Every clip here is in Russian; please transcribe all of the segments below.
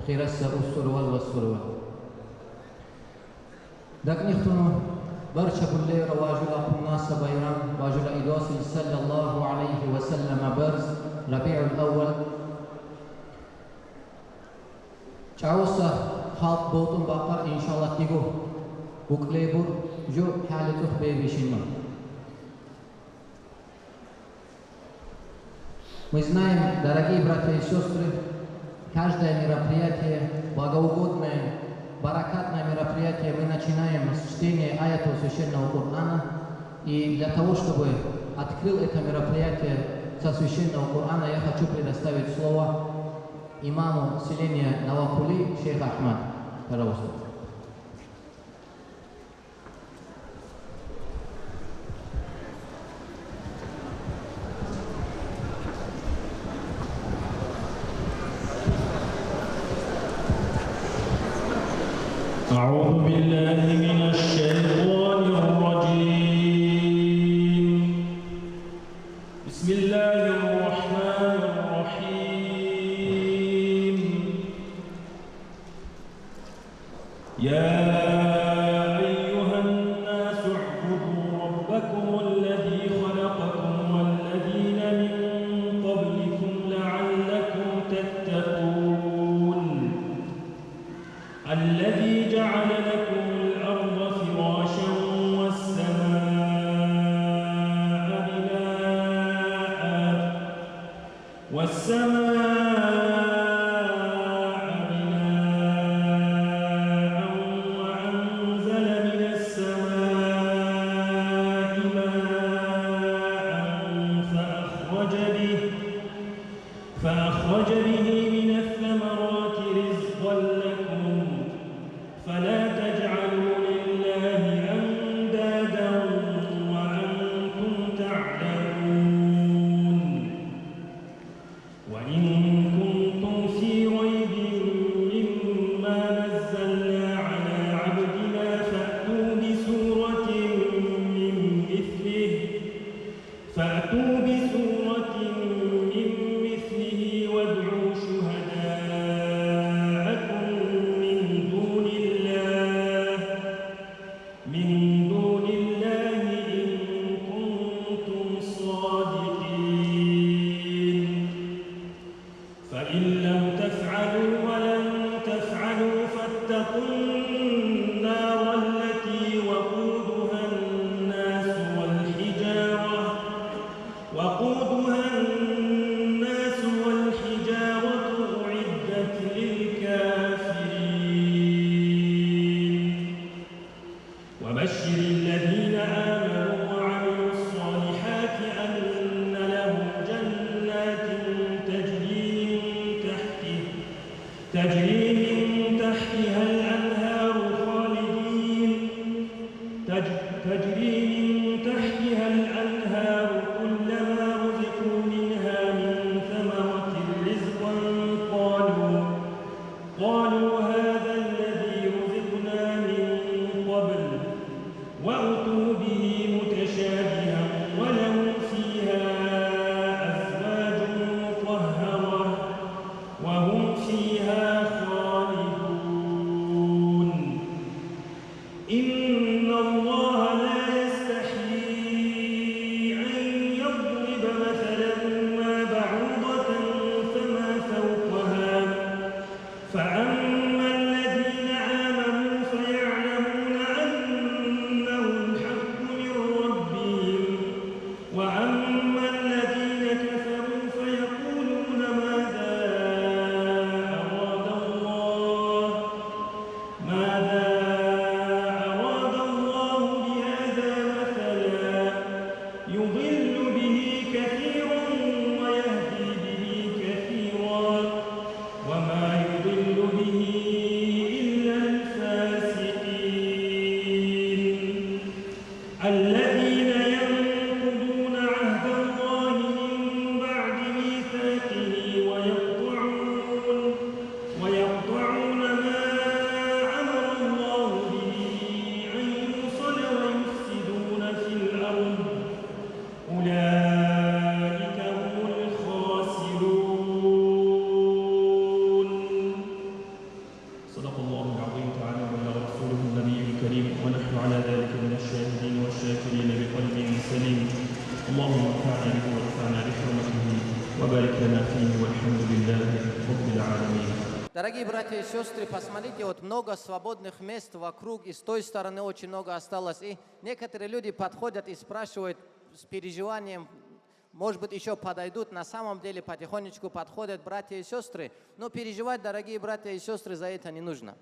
qirassa ussurval va surval. Daknihtunu barcha kunlar vajula qunnas bayram vajula idosi sallallahu alayhi wa sallam barz Rabiul Awwal Chausa halk botun baqar inşallah digo buklebur jo halituh bebishino. Мы знаем, дорогие братья и сестры, каждое мероприятие, благоугодное, баракатное мероприятие мы начинаем с чтения аятов Священного Корана. И для того, чтобы открыл это мероприятие со Священного Корана, я хочу предоставить слово имаму селения Навакули, шейх Ахмад. Пожалуйста. أعوذ بالله من الشيطان الرجيم. بسم الله الرحمن الرحيم. يا أيها الناس اعبدوا ربكم الذي خلقكم والذين من قبلكم لعلكم تتقون. الذي جعل لكم الأرض فراشا والسماء بناء وأنزل من السماء ماء فأخرج به من الثمرات رزقا لكم فلا تجعلوا لله أندادا وأنتم تعلمون. وإن كنتم في ريب مما نزلنا على عبدنا فأتوا بسورة من مثله وادعوا شهداءكم من دون الله إن كنتم صادقين. فإن لم تفعلوا ولن تفعلوا فاتقوا النار التي وقودها الناس والحجارة اللهم انفعنا به وارفعنا بحرمته وبارك لنا فيه والحمد لله رب العالمين. Дорогие братья и сестры, посмотрите, вот много свободных мест вокруг, и с той стороны очень много осталось. И некоторые люди подходят и спрашивают с переживанием, может быть, еще подойдут. На самом деле потихонечку подходят братья и сестры. Но переживать, дорогие братья и сестры, за это не нужно.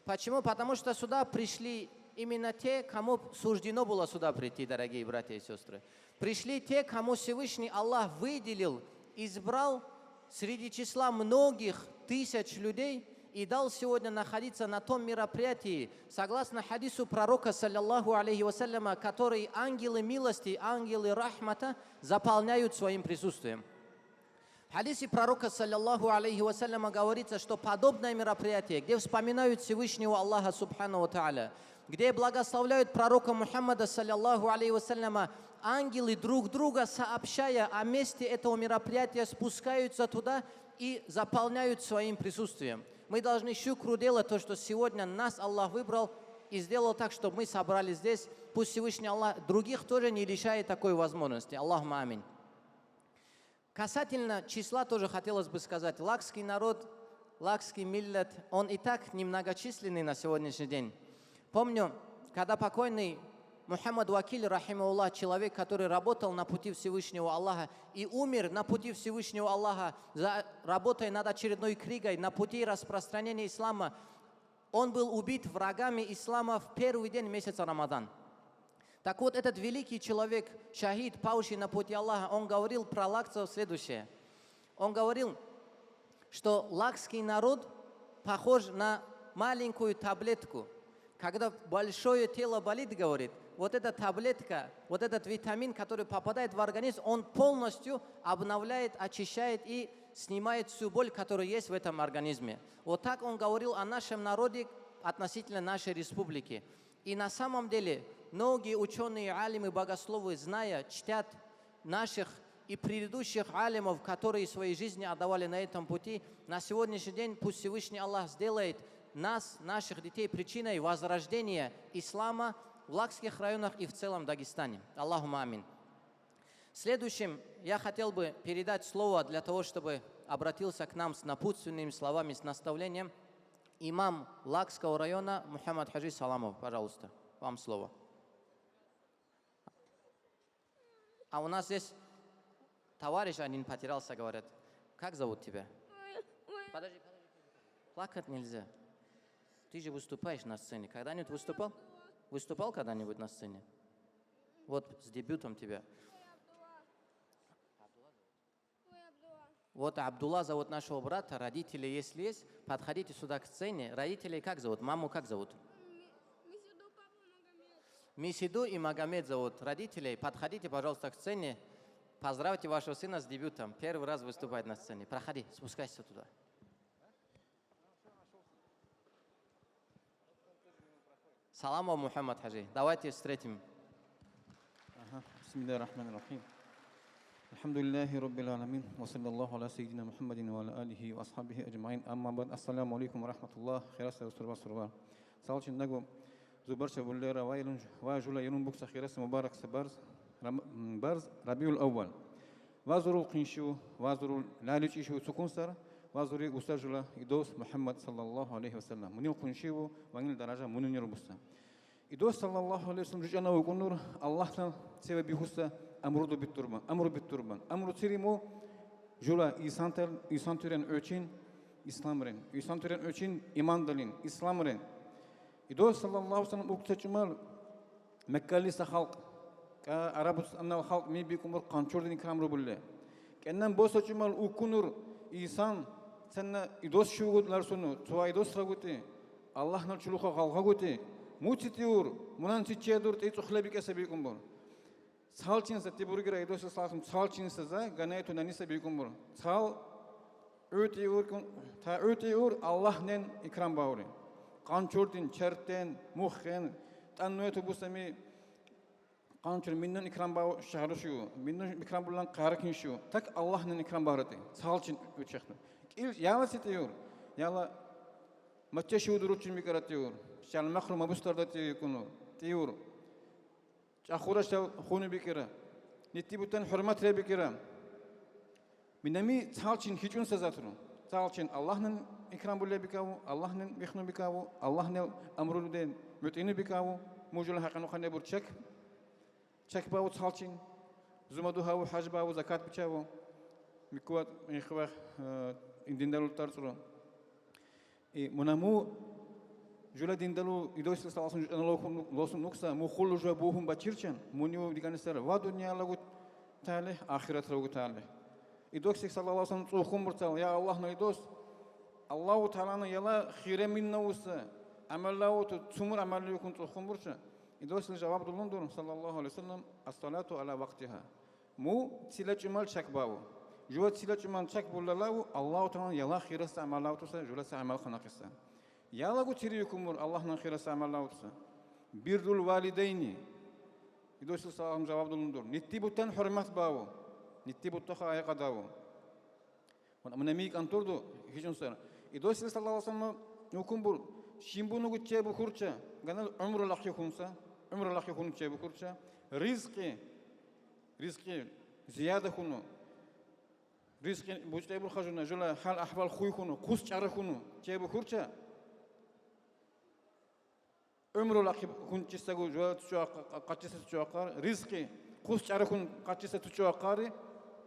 Почему? Потому что сюда пришли именно те, кому суждено было сюда прийти, дорогие братья и сестры. Пришли те, кому Всевышний Аллах выделил, избрал среди числа многих тысяч людей и дал сегодня находиться на том мероприятии, согласно хадису пророка, саллаллаху алейхи вассаляма, который ангелы милости, ангелы рахмата заполняют своим присутствием. В хадисе пророка, саллаллаху алейхи вассаляма, говорится, что подобное мероприятие, где вспоминают Всевышнего Аллаха, субхану тааля, где благословляют пророка Мухаммада, саллаллаху алейхи вассаляма, ангелы друг друга, сообщая о месте этого мероприятия, спускаются туда и заполняют своим присутствием. Мы должны шукру делать то, что сегодня нас Аллах выбрал и сделал так, чтобы мы собрались здесь. Пусть Всевышний Аллах других тоже не лишает такой возможности. Аллахума аминь. Касательно числа тоже хотелось бы сказать. Лакский народ, лакский миллет, он и так немногочисленный на сегодняшний день. Помню, когда покойный Мухаммад Вакиль, рахимауллах, человек, который работал на пути Всевышнего Аллаха и умер на пути Всевышнего Аллаха, работая над очередной книгой, на пути распространения ислама, он был убит врагами ислама в первый день месяца Рамадан. Так вот, этот великий человек, шахид, павший на пути Аллаха, он говорил про лакцев следующее. Он говорил, что лакский народ похож на маленькую таблетку. Когда большое тело болит, говорит, вот эта таблетка, вот этот витамин, который попадает в организм, он полностью обновляет, очищает и снимает всю боль, которая есть в этом организме. Вот так он говорил о нашем народе относительно нашей республики. И на самом деле многие ученые, алимы, богословы, зная, чтят наших и предыдущих алимов, которые свои жизни отдавали на этом пути, на сегодняшний день пусть Всевышний Аллах сделает нас, наших детей, причиной возрождения ислама в Лакских районах и в целом Дагестане. Аллахума амин. Следующим я хотел бы передать слово для того, чтобы обратился к нам с напутственными словами, с наставлением имам Лакского района Мухаммад Хаджи Саламов. Пожалуйста, вам слово. А у нас здесь товарищ один потерялся, говорят. Как зовут тебя? Подожди. Плакать нельзя. Ты же выступаешь на сцене. Когда-нибудь выступал? Выступал когда-нибудь на сцене? Вот с дебютом тебя. Вот Абдулла зовут нашего брата. Родители, если есть, подходите сюда к сцене. Родителей как зовут? Маму как зовут? Мисиду и Магомед зовут родителей. Подходите, пожалуйста, к сцене. Поздравьте вашего сына с дебютом. Первый раз выступает на сцене. Проходи, спускайся туда. Саламу Мухаммад Хаджи. Давайте встретим. Бисмиллахи рахмани рахим. Алхамдулиллахи раббил аламин. Ва саллаллаху аля сайидина Мухаммадин ва аля алихи ва асхабихи аджмаин. Амма бад. Ассаламу алейкум ва рахматуллах. Хираса устурба сурба. Салчин нагу зубарша буллера вайлун ва жула юнун букса хираса мубарак сабарз барз Рабиул аввал. Вазурул киншу, вазурул лаличишу цукунсар, вазури устажула идос Мухаммад саллаллаху алейхи ва саллям. Мунил киншиву ванил даража мунунир буста. Идос саллаллаху алейхи ва саллям жана ва кунур Аллахтан себеби хуста амруду биттурбан. Амру биттурбан. Амру циримо жула исантурен өчин исламрен. Исантурен өчин имандалин исламрен. Идос саллаллаху алейхи ва саллям уктачмал Меккалиса халк Арабус аннал халк ми бикумур канчурдин крамру булле. Кеннен босочумал укунур исан сенна идос шугудлар суну туа идос рагути Аллахнал чулуха халгагути мутитиур мунан чичедур те цухлабик асабикумбур. Салчинса тибургира идос салсум салчинса за ганайту наниса бикумбур. Сал өтиур Аллахнен икрам баури. Канчурдин чертен мухен таннуету бусами Канчур миннен икрам бау шахрушу, миннен икрам булан каракиншу. Так Аллахнен икрам барати. Салчин учахну. Ил яла ситиур. Яла матча шудуручин микаратиур. Шал махрум абустардати куну. Тиур. Чахура шал хуну бикира. Netti buten hürmet rebekira. Minami çalçın hiçun sezatru. Çalçın Allah'ın ikram bulle bikavu, Allah'ın mihnu bikavu, Allah'ın amrunu den mütini bikavu. Mujul haqqanu khane bur çek bavu çalçın. Zumadu havu haj bavu zakat biçavu. Mikuat ikhwah indindalu tarsuru. Munamu jula dindalu idosil salasun losun nuksa mu khullu jabuhum bachirchan muniu diganisar va dunya lagu talih akhirat lagu talih. İdosik sallallahu aleyhi ve sellem tsukhum burtal ya Allah no idos Allahu Teala'nın yala khire minna usa amallahu tsumur amallu kun tsukhum burcha idosil cevap dulundur sallallahu aleyhi ve sellem as-salatu ala vaqtiha mu tilachumal chakbawu juwa tilachumal chakbullalahu Allahu Teala'nın yala khire amallahu tusa jula amal khanaqisa yala gu tiriyukumur Allah'ın khire amallahu tusa birrul valideyni idosil sallallahu aleyhi ve sellem cevap dulundur nittibutan hurmat bawu Nitti buttaha aya qadawu. Munamik anturdu hiçun sar. İdosil sallallahu aleyhi ve sellem hukum bur. Shimbunu gucce bu kurça. Ganal umru laqi hunsa. Umru laqi hunce bu kurça. Rizqi ziyada hunu. Rizqi bucte bu khajuna jula hal ahval khuy hunu. Qus çara hunu. Ce bu kurça. Umru laqi hunce sagu jwa tuqa qatisa tuqa rizqi qus çara hun qatisa tuqa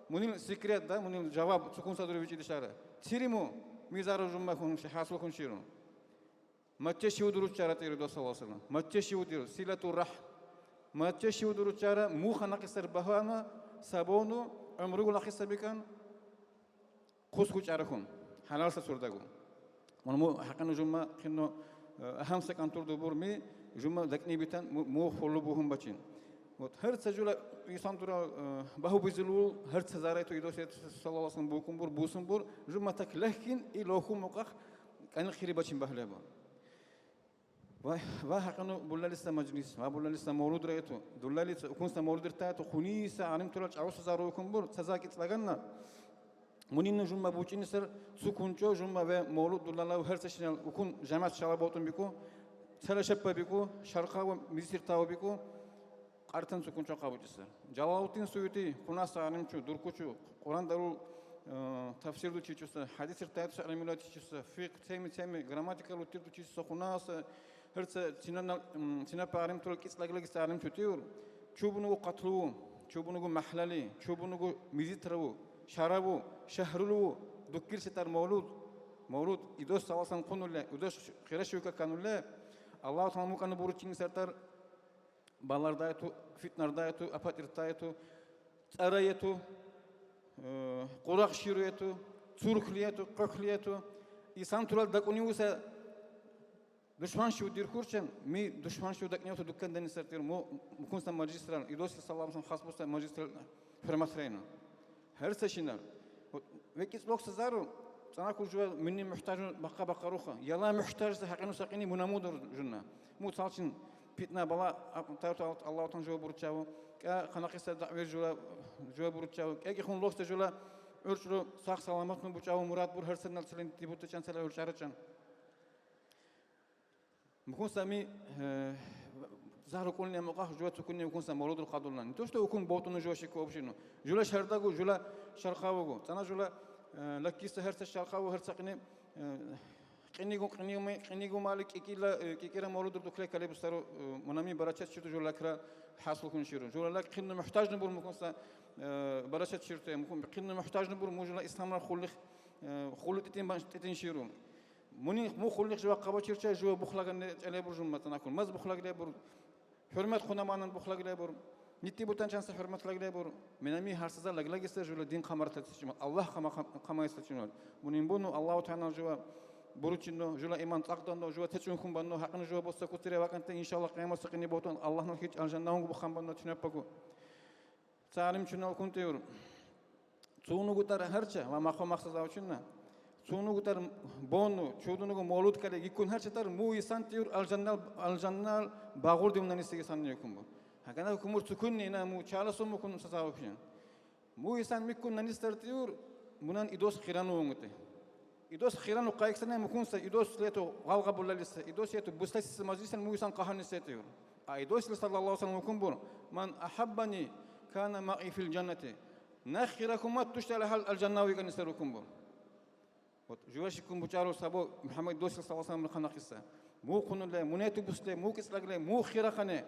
Munil sekret da, munil cevap sukunsa duruyor içi dışarı. Tirimu mizarı jumma kun hasıl kun şirun. Matçe şiu duru çara tiri dosa olsun. Matçe şiu diyor silatu rah. Matçe şiu duru çara mu xanak isar bahana sabonu ömrü gulak isabikan qus ku çara kun. Halal sa surdagu. Mu haqqan jumma qinno aham sekan turdu burmi jumma dakni bitan mu khulubuhum bachin. Her sejula insan tura bahu bizulu her sezaraytu idoset sallallahu aleyhi ve sellem bukumbur busumbur jumatak lahkin ilohum muqaq kan khiri bachin bahleba va haqanu bullalista majlis va bullalista mawlud raytu dullalista kunsta mawlud irtatu khunisa alim tura awsa zarukumbur sazakit laganna munin jumma buchin ser sukuncho jumma ve mawlud dullalahu her seshinal ukun jamat shalabotun biku sala shappa biku sharqa ve misir taw biku Artan sukunca kabucuslar. Jalaluddin Suyuti, Kunasa Alimçu, Durkuçu, Kur'an darul tafsirdu çiçusa, hadis irtayatı alimula çiçusa, fiqh temi, gramatikal utirdu çiçusa, Kunasa, herse sinapa alimtul kislaglag alimçu tiyor. Çubunugu qatlu, çubunugu mahlali, çubunugu mizitravu, şarabu, şehrulu, dukkir sitar mevlud, idos salasan konulle, idos khiraşuka kanulle, Allah Teala mukanı buruçin sertar Balardaytu, fitnardaytu, apatirtaytu, tsaraytu, quraq şiruytu, surkliyatu, qaqliyatu. İnsan tural dakuniusa düşman şu dirkurçan, mi düşman şu dakniusa dükkandan isertir, mu kunsta magistral, idosi sallallahu aleyhi ve sellem hasbusta magistral hürmetreyna. Her seşinler. Ve kis loksa zaru, sana kurjuva minni muhtajun bakka ruha. Yala muhtajsa haqinu saqini munamudur junna. Mu salçın Fitna bala Allah Teala jawab burçavu. Qanaqisa da'ver jawab burçavu. Eki xun loqsa jula örçlü sağ salamatını burçavu murat bur her senen silen tibutu chansala örçarachan. Mukun sami zahru kulni muqah jawab tukunni mukun sam mawludul qadullan. Toshta ukun botunu joshi ko opshinu. Jula shardagu jula sharqavugu. Sana jula lakisa her sharqavu her saqini Qinigu malik kikira mawludur dukle kale bustaru munami barachat shirtu jolakra hasil kun shirun jolak qinni muhtajni bur mukunsa barachat shirtu mukun qinni muhtajni bur mujla islamlar khullit itin shirun muni mu khullik jwa qaba shircha jwa bukhlagan ele bur jummatana akun maz bukhlagle bur hurmat xunamanın bukhlagle bur nitti butan chansa hurmatlagle bur minami harsiza laglagisa jola din qamartat Allah qamaysa munin bunu Allah Teala jwa Buruçinno, jula iman taqdanno, jula teçun kumbanno, haqqını jula bossa kutire vakante inşallah kıyamet sıkını boton Allah'ın hiç aljannahu bu xambanno tüneppaku. Salim çunal kuntiyor. Sunu gutar herçe ve maqam maqsad avçunna. Sunu gutar bonu, çudunu mawlud kale gikun herçe tar mu isan tiyor aljannal bağur dimnan istege sanniyokum bu. Hakana kumur tukunni na mu çala sumu kun sasawfin. Mu isan mikun nanister tiyor munan idos khiranu ngute. İdos khiranu qayıksana mukunsa idos leto galga bullalisa idos yeto bustasis majlisan muisan qahan istetiyor. İdos sallallahu aleyhi ve sellem mukun bu. Man ahabbani كان معي في الجنة نخيركم ما تشتغل هل الجنة ويكن يسركم بو جواشكم بجارو سبو محمد دوسي صلى الله عليه وسلم خناقسة مو قنون له منيتو بسله مو كسلك له مو خيرا خنه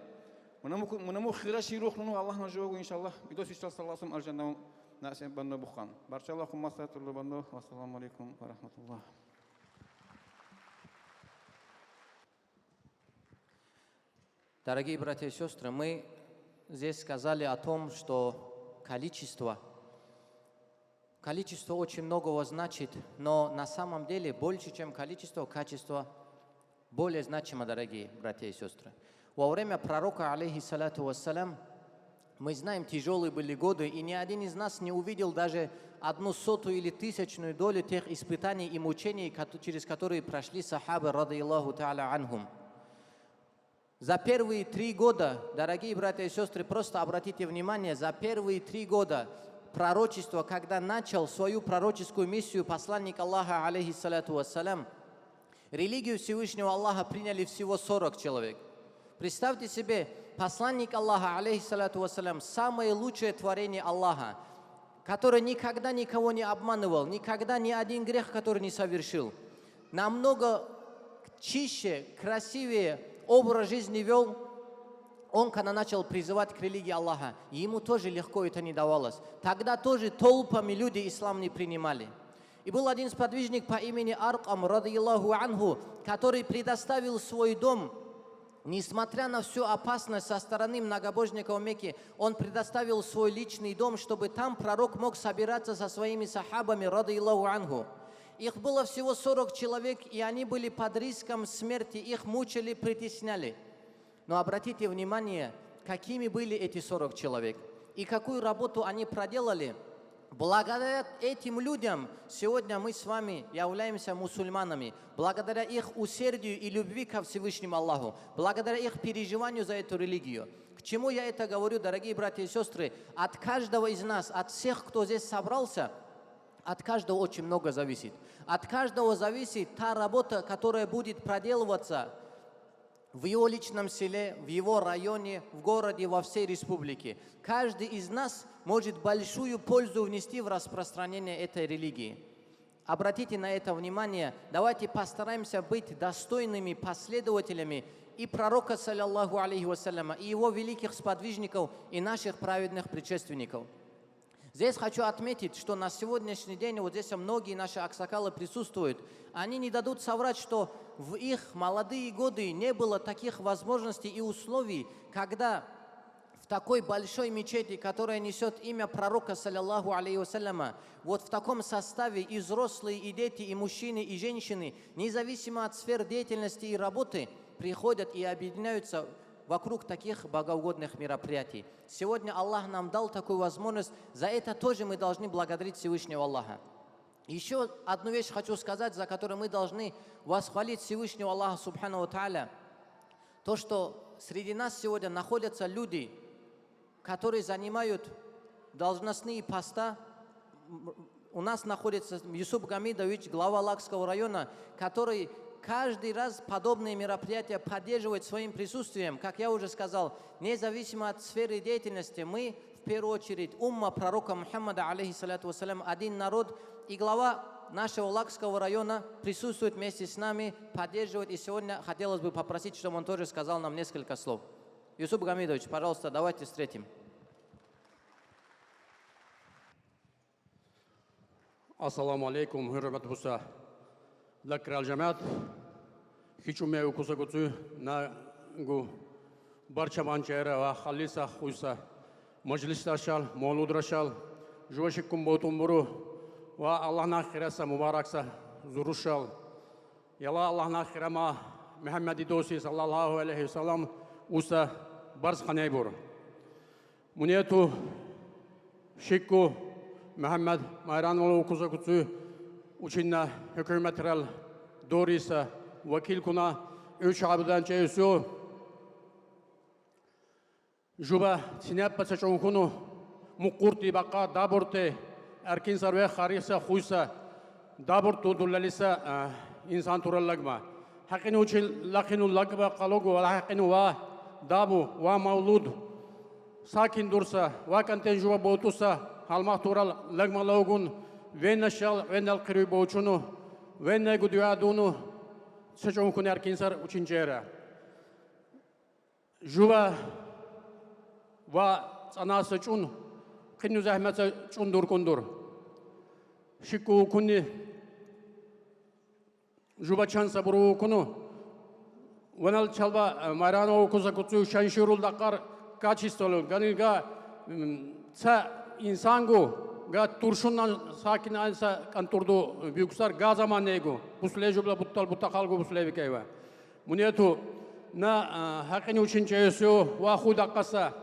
منمو خيرا شيروخ نو الله نجوه إن شاء الله بدوسي صلى الله عليه وسلم الجنة ناسين بندو بخان بارش الله كم مسات الله بندو والسلام عليكم ورحمة الله. Дорогие братья и сестры, мы здесь сказали о том, что количество очень многого значит, но на самом деле больше, чем количество, качество более значимо, дорогие братья и сестры. Во время пророка, алейхиссалату вассалям, мы знаем, тяжелые были годы, и ни один из нас не увидел даже 1/100 или 1000 долю тех испытаний и мучений, через которые прошли сахабы, радиаллаху та'аля анхум. За первые 3 года, дорогие братья и сестры, просто обратите внимание, за первые 3 года пророчества, когда начал свою пророческую миссию посланник Аллаха, алейхиссалату вассалям, религию Всевышнего Аллаха приняли всего 40 человек. Представьте себе, посланник Аллаха, алейхиссалату вассалям, самое лучшее творение Аллаха, который никогда никого не обманывал, никогда ни один грех, который не совершил, намного чище, красивее образ жизни вел, он когда начал призывать к религии Аллаха, ему тоже легко это не давалось. Тогда тоже толпами люди ислам не принимали. И был один сподвижник по имени Аркам, радиаллаху анху, который предоставил свой дом, несмотря на всю опасность со стороны многобожников Мекки, он предоставил свой личный дом, чтобы там пророк мог собираться со своими сахабами, радиаллаху анху. Их было всего 40 человек, и они были под риском смерти, их мучили, притесняли. Но обратите внимание, какими были эти 40 человек, и какую работу они проделали. Благодаря этим людям сегодня мы с вами являемся мусульманами, благодаря их усердию и любви ко Всевышнему Аллаху, благодаря их переживанию за эту религию. К чему я это говорю, дорогие братья и сестры? От каждого из нас, от всех, кто здесь собрался, от каждого очень много зависит. От каждого зависит та работа, которая будет проделываться в его личном селе, в его районе, в городе, во всей республике. Каждый из нас может большую пользу внести в распространение этой религии. Обратите на это внимание. Давайте постараемся быть достойными последователями и пророка, саллаллаху алейхи вассаляма, и его великих сподвижников, и наших праведных предшественников. Здесь хочу отметить, что на сегодняшний день, вот здесь многие наши аксакалы присутствуют, они не дадут соврать, что в их молодые годы не было таких возможностей и условий, когда в такой большой мечети, которая несет имя пророка, саллаллаху алейхи вассаляма, вот в таком составе и взрослые, и дети, и мужчины, и женщины, независимо от сфер деятельности и работы, приходят и объединяются вокруг таких богоугодных мероприятий. Сегодня Аллах нам дал такую возможность, за это тоже мы должны благодарить Всевышнего Аллаха. Еще одну вещь хочу сказать, за которую мы должны восхвалить Всевышнего Аллаха Субхану ва Тааля. То, что среди нас сегодня находятся люди, которые занимают должностные поста. У нас находится Юсуп Гамидович, глава Лакского района, который каждый раз подобные мероприятия поддерживает своим присутствием. Как я уже сказал, независимо от сферы деятельности, мы в первую очередь умма пророка Мухаммада, алейхиссалату вассалям, один народ, и глава нашего Лакского района присутствует вместе с нами, поддерживает. И сегодня хотелось бы попросить, чтобы он тоже сказал нам несколько слов. Юсуп Гамидович, пожалуйста, давайте встретим. Ассаламу алейкум, хурматли буса. Лакрал джамат, хичуме укусагуцу на гу барчаманчера ва халиса хуйса, маджлисташал, молудрашал, жуашикум ботумбуру ва Аллахна хираса мубаракса зурушал. Яла Аллахна хирама Мухаммади доси саллаллаху алейхи вассалам уса барсханайбур. Мунету шикку Muhammad Mayranlı okuzakutsu uçinna hükümetral dorisa vakil kuna üç abdan çeysu juba sinep paçaçon kunu mukurti baka daburte erkin sarve kharisa khuysa daburtu dullalisa insan turallagma hakinu uçil lakinu lagba qalogu wala hakinu wa dabu wa maulud сакин дурса, вакантен жуба боутуса, халмах турал лагмалаугун, веннашал, веннал кирюй боучуну, веннегу дуадуну, сачон кунер кинсар учинчера. Жуба ва цана сачун, киню захмаса чундур кундур. Шику куни жуба чанса буру куну, ванал чалба марано окуза куцу шаншурул дакар качестволу, ганига ца инсангу, га туршуннан сакин анса кантурду бюксар газаманегу, бусле жубла буттал бутакалгу бусле викева. Мунету на хакини учинчеюсу, ваху даккаса,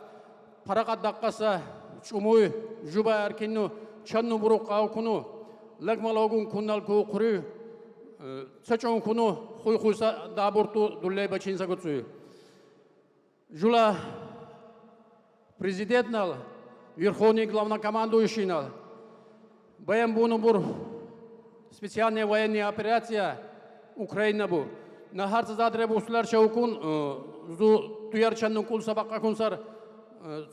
паракат даккаса, чумуй, жуба аркину, чанну буру каукуну, лагмалогун куннал ку курю, сачон куну, хуйса дабурту дулле бачинса гуцую. Жула президент нал, верховный главнокомандующий нал, Баямбуну бур специальная военная операция Украина бу. На харца задре буслар чаукун, зу туярчанну кул сабака кунсар,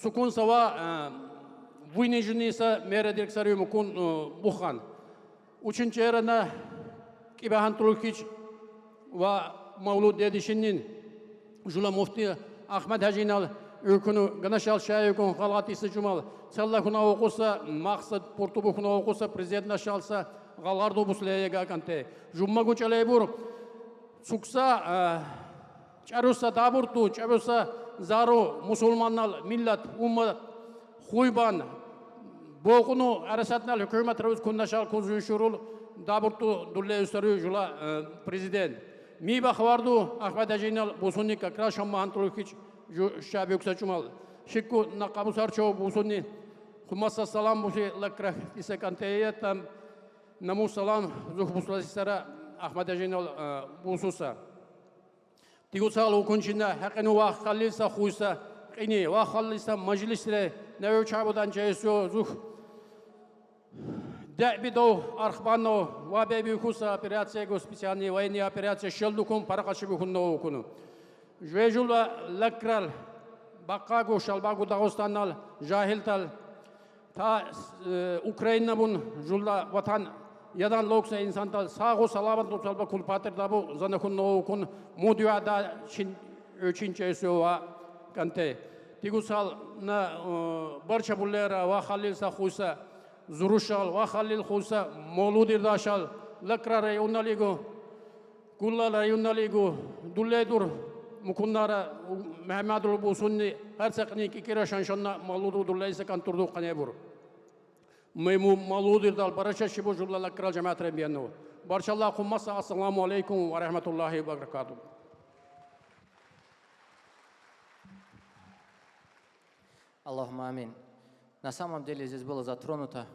цукун сава войнежниса мера дирексарию мукун бухан. Учинчера на кибахан тулкич ва Мавлуд дедишинин жула муфти Ахмад Хажинал Ükünü ganaşal şayıkun galgatisi jumal sallahuna okusa maqsad portubukuna okusa prezident naşalsa galardo busleyega kante jumma guchalebur suksa çarusa daburtu çarusa zaro musulmannal millat umma huyban boğunu arasatnal hükümet rüz kunnaşal kuzuşurul daburtu dulle üstörü jula prezident mi baxvardu Ahmad Hajinal busunnik akrasham mahantulukiç Şabiyuk saçumal. Şikku nakabu sarço busuni. Kumasa salam busi lakra isekanteye tam namu salam zuh buslasara Ahmad Hajinal bususa. Tigusal ukunçinda hakenu wa khalisa khuysa qini wa khalisa majlisle nev çabudan çeyisu zuh Дәбидо архбано ва беби хуса операция го специальная военная операция шелдукум паракашибу хунно куну. Жвежула лакрал бакагу шалбагу Дагестаннал жахилтал та Украина бун жула ватан ядан локса инсантал сагу саламат тусалба кулпатер дабу занахунно кун мудиада чин өчинчесуа канте тигусал на барча буллера ва халил сахуса Зурушал, Вахалил Хуса, Молудир Дашал, Лакра районалигу, Гулла районалигу, Дуледур, Мукунара, Мехмадул Бусунни, Харцакни, Кикира Шаншана, Малуду Дулейса Кантурду Канебур. Мему Малудир Дал, Бараша Шибужула Лакра Джамат Ребиану. Баршалла Хумаса, ассаламу алейкум ва рахматуллахи ва баракату. Аллахумма амин. На самом деле здесь было затронуто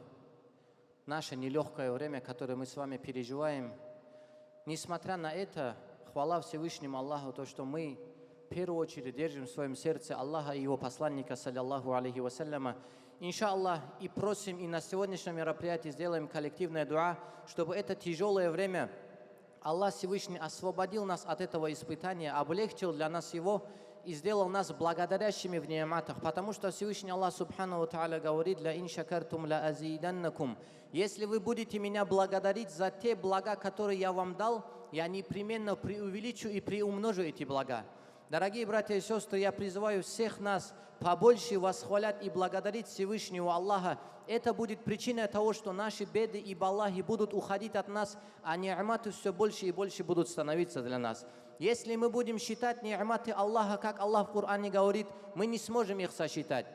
наше нелегкое время, которое мы с вами переживаем. Несмотря на это, хвала Всевышнему Аллаху, то, что мы в первую очередь держим в своем сердце Аллаха и Его посланника, саллиллаху алейхи вассаляма. Иншаллах, и просим, и на сегодняшнем мероприятии сделаем коллективное дуа, чтобы это тяжелое время Аллах Всевышний освободил нас от этого испытания, облегчил для нас его, и сделал нас благодарящими в ниаматах, потому что Всевышний Аллах Субхану ва Тааля говорит: «Ля ин шакартум ля азиданнакум». Если вы будете меня благодарить за те блага, которые я вам дал, я непременно преувеличу и приумножу эти блага. Дорогие братья и сестры, я призываю всех нас побольше восхвалять и благодарить Всевышнего Аллаха. Это будет причиной того, что наши беды и балахи будут уходить от нас, а ниаматы все больше и больше будут становиться для нас. Если мы будем считать ниаматы Аллаха, как Аллах в Коране говорит, мы не сможем их сосчитать.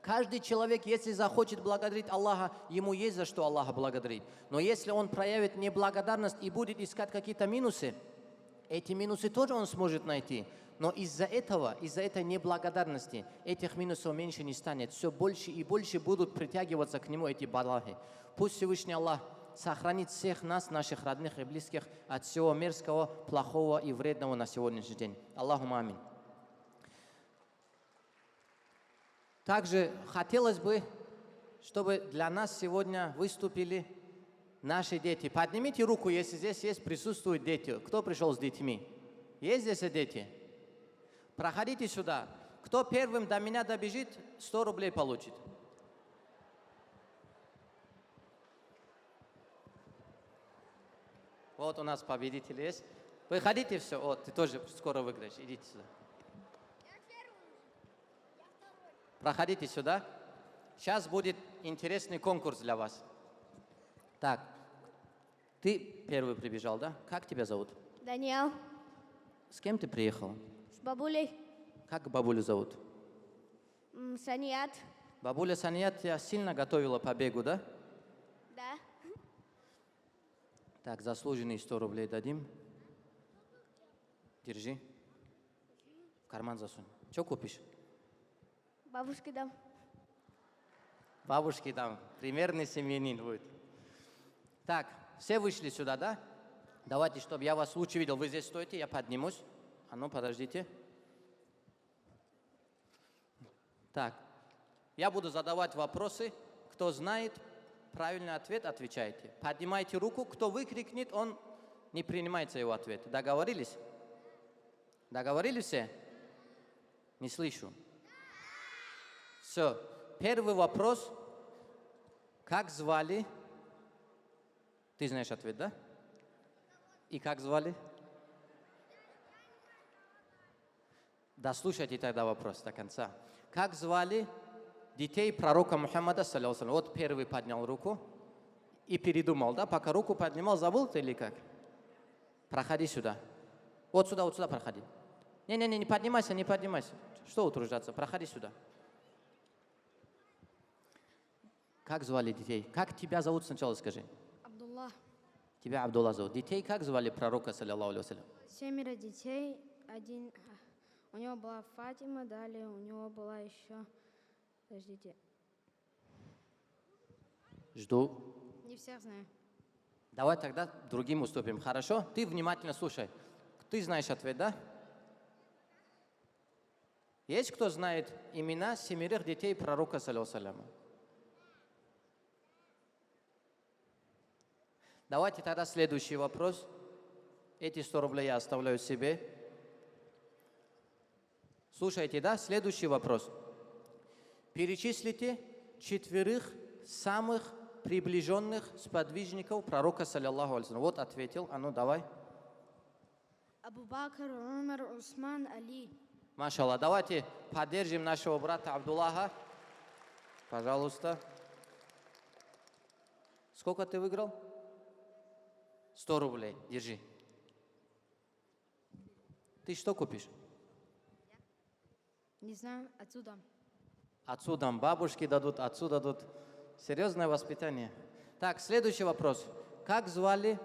Каждый человек, если захочет благодарить Аллаха, ему есть за что Аллаха благодарить. Но если он проявит неблагодарность и будет искать какие-то минусы, эти минусы тоже он сможет найти. Но из-за этой неблагодарности, этих минусов меньше не станет. Все больше и больше будут притягиваться к нему эти балахи. Пусть Всевышний Аллах сохранит всех нас, наших родных и близких, от всего мерзкого, плохого и вредного на сегодняшний день. Аллахумма амин. Также хотелось бы, чтобы для нас сегодня выступили наши дети. Поднимите руку, если здесь присутствуют дети. Кто пришел с детьми? Есть здесь дети? Проходите сюда. Кто первым до меня добежит, 100 рублей получит. Вот у нас победитель есть. Выходите все. Вот, ты тоже скоро выиграешь. Идите сюда. Проходите сюда. Сейчас будет интересный конкурс для вас. Так, ты первый прибежал, да? Как тебя зовут? Даниэл, С кем ты приехал? с бабулей. Как бабулю зовут? Саният. Бабуля Саният тебя сильно готовила по бегу, да? Да. Так, заслуженные 100 рублей дадим. Держи. В карман засунь. Что купишь? Бабушке дам. Бабушке там. Примерный семьянин будет. Так, все вышли сюда, да? Давайте, чтобы я вас лучше видел. Вы здесь стоите, я поднимусь. А ну, подождите. Так, я буду задавать вопросы. Кто знает правильный ответ, отвечайте. Поднимайте руку. Кто выкрикнет, он не принимается его ответ. Договорились? Договорились все? Не слышу. Все. Первый вопрос. Как звали? Ты знаешь ответ, да? И как звали? Да, слушайте тогда вопрос до конца. Как звали детей пророка Мухаммада, саллиллаху алейхи? Вот первый поднял руку и передумал, да? Пока руку поднимал, забыл ты или как? Проходи сюда. Вот сюда проходи. Не поднимайся, не поднимайся. Что утруждаться? Проходи сюда. Как звали детей? Как тебя зовут сначала скажи? Абдулла. Тебя Абдулла зовут. Детей как звали пророка, саллиллаху алейхи? 7 детей. У него была Фатима, далее у него была еще... Подождите. Жду. Не всех знаю. Давай тогда другим уступим. Хорошо? Ты внимательно слушай. Ты знаешь ответ, да? Есть кто знает имена 7 детей пророка, саллиллаху алейхи? Давайте тогда следующий вопрос. Эти 100 рублей я оставляю себе. Слушайте, да? Следующий вопрос. Перечислите 4 самых приближенных сподвижников пророка, саллиллаху алейхи. Вот ответил. А ну давай. Абу Бакр, Умар, Усман, Али. Машаллах. Давайте поддержим нашего брата Абдуллаха. Пожалуйста. Сколько ты выиграл? 100 рублей. Держи. Ты что купишь? Не знаю, отсюда. Отсюда бабушки дадут, отсюда дадут. Серьезное воспитание. Так, следующий вопрос. Как звали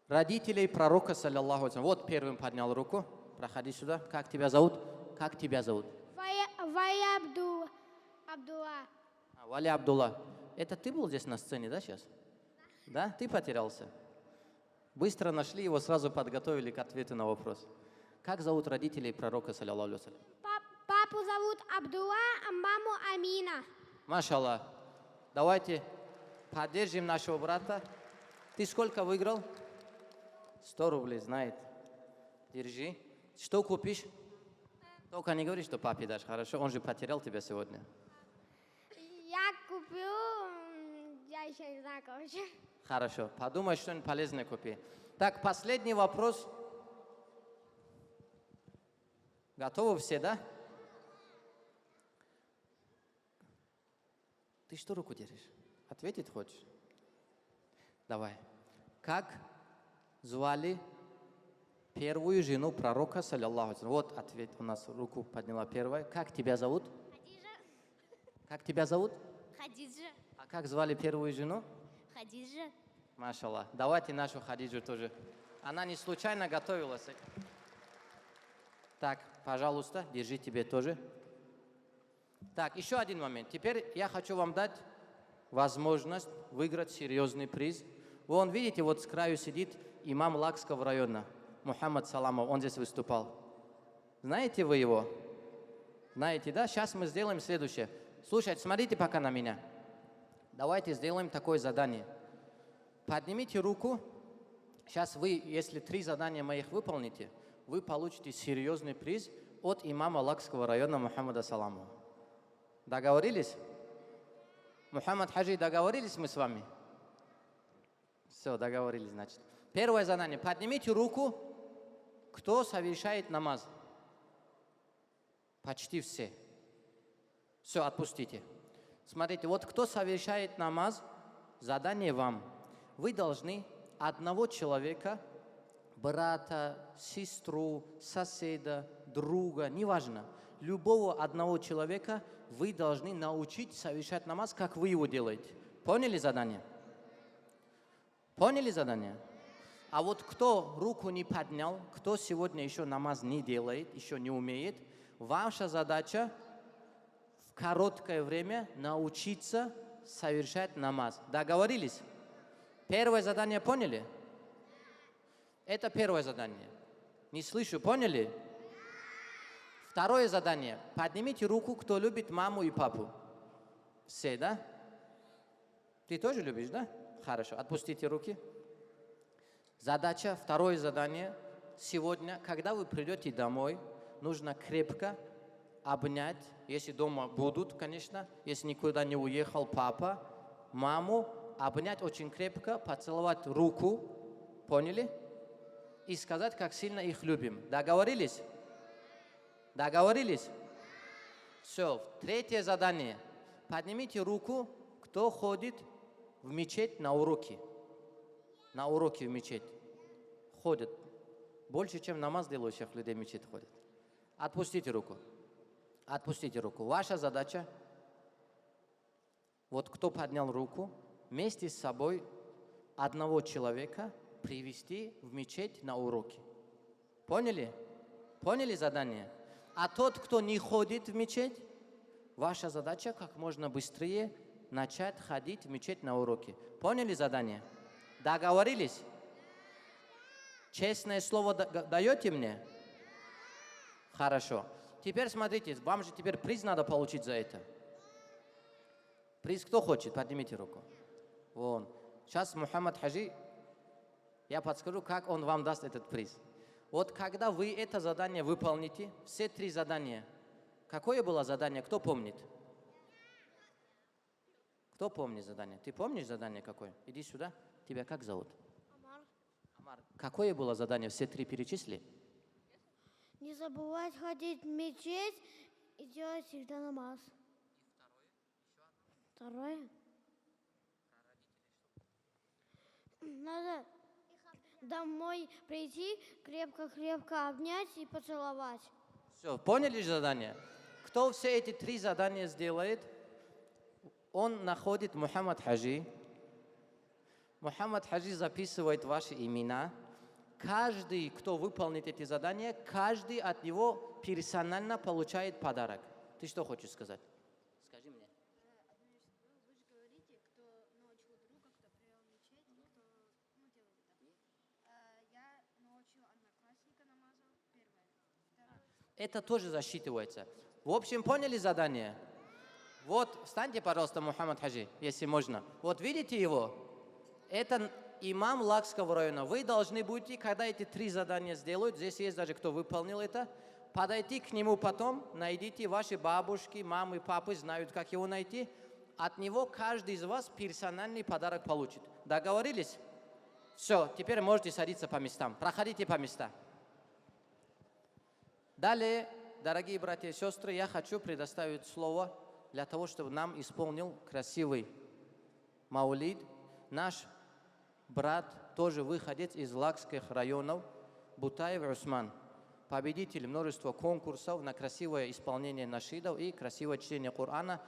родителей пророка, саллиллаху алейхи? Вот первым поднял руку. Проходи сюда. Как тебя зовут? Как тебя зовут? Вая Абдулла. Вали Абдулла. Это ты был здесь на сцене, да, сейчас? Да? Ты потерялся? Быстро нашли его, сразу подготовили к ответу на вопрос. Как зовут родителей пророка, саллиллаху алейхи? Папу зовут Абдулла, а маму Амина. Машаллах. Давайте поддержим нашего брата. Ты сколько выиграл? 100 рублей, знает. Держи. Что купишь? Только не говори, что папе дашь, хорошо? Он же потерял тебя сегодня. Я купил... Я еще не знаю, короче. Хорошо. Подумай, что-нибудь полезное купи. Так, последний вопрос. Готовы все, да? Ты что руку держишь? Ответить хочешь? Давай. Как звали первую жену пророка, саллиллаху алейхи? Вот ответ у нас, руку подняла первая. Как тебя зовут? Хадиджа. Как тебя зовут? Хадиджа. А как звали первую жену? Хадиджа. Машаллах. Давайте нашу Хадиджу тоже. Она не случайно готовилась. Так, пожалуйста, держи тебе тоже. Так, еще один момент. Теперь я хочу вам дать возможность выиграть серьезный приз. Вон, видите, вот с краю сидит имам Лакского района, Мухаммад Саламов, он здесь выступал. Знаете вы его? Знаете, да? Сейчас мы сделаем следующее. Слушайте, смотрите пока на меня. Давайте сделаем такое задание. Поднимите руку. Сейчас вы, если 3 задания моих выполните, вы получите серьезный приз. от имама Лакского района Мухаммада Саламова. Договорились? Мухаммад Хаджи, договорились мы с вами? Все, договорились, значит. Первое задание. Поднимите руку, кто совершает намаз. Почти все. Все, отпустите. Смотрите, вот кто совершает намаз, задание вам. Вы должны одного человека, брата, сестру, соседа, друга, неважно, любого одного человека вы должны научить совершать намаз, как вы его делаете. Поняли задание? Поняли задание? А вот кто руку не поднял, кто сегодня еще намаз не делает, еще не умеет, ваша задача в короткое время научиться совершать намаз. Договорились? Первое задание поняли? Это первое задание. Не слышу, поняли? Второе задание. Поднимите руку, кто любит маму и папу. Все, да? Ты тоже любишь, да? Хорошо, отпустите руки. Задача, второе задание. Сегодня, когда вы придете домой, нужно крепко обнять, если дома будут, конечно, если никуда не уехал папа, маму, обнять очень крепко, поцеловать руку, поняли? И сказать, как сильно их любим. Договорились? Договорились? Все, третье задание. Поднимите руку, кто ходит в мечеть на уроки. На уроки в мечеть. Ходят. Больше, чем намаз делающих людей в мечеть ходят. Отпустите руку. Отпустите руку. Ваша задача, вот кто поднял руку, вместе с собой одного человека привести в мечеть на уроки. Поняли? Поняли задание? А тот, кто не ходит в мечеть, ваша задача как можно быстрее начать ходить в мечеть на уроки. Поняли задание? Договорились? Честное слово даете мне? Хорошо. Теперь смотрите, вам же теперь приз надо получить за это. Приз кто хочет? Поднимите руку. Вон. Сейчас Мухаммад Хаджи, я подскажу, как он вам даст этот приз. Вот когда вы это задание выполните, все три задания, какое было задание, кто помнит? Кто помнит задание? Ты помнишь задание какое? Иди сюда. Тебя как зовут? Амар. Какое было задание? Все три перечисли? Не забывать ходить в мечеть и делать всегда намаз. Второе? Надо домой прийти, крепко-крепко обнять и поцеловать. Все, поняли задание? Кто все эти три задания сделает, он находит Мухаммад Хаджи. Мухаммад Хаджи записывает ваши имена. Каждый, кто выполнит эти задания, каждый от него персонально получает подарок. Ты что хочешь сказать? Скажи мне. Вы же говорите, кто научил друга, кто привел в мечеть, кто делает это. Я научил одноклассника намазу, первое. Второе. Это тоже засчитывается. В общем, поняли задание? Вот, встаньте, пожалуйста, Мухаммад Хаджи, если можно. Вот видите его? Это имам Лакского района. Вы должны будете, когда эти три задания сделают, здесь есть даже кто выполнил это, подойти к нему потом, найдите, ваши бабушки, мамы, папы знают, как его найти. От него каждый из вас персональный подарок получит. Договорились? Все, теперь можете садиться по местам. Проходите по местам. Далее, дорогие братья и сестры, я хочу предоставить слово для того, чтобы нам исполнил красивый маулид наш брат, тоже выходец из Лакских районов, Бутаев Усман, победитель множества конкурсов на красивое исполнение нашидов и красивое чтение Корана.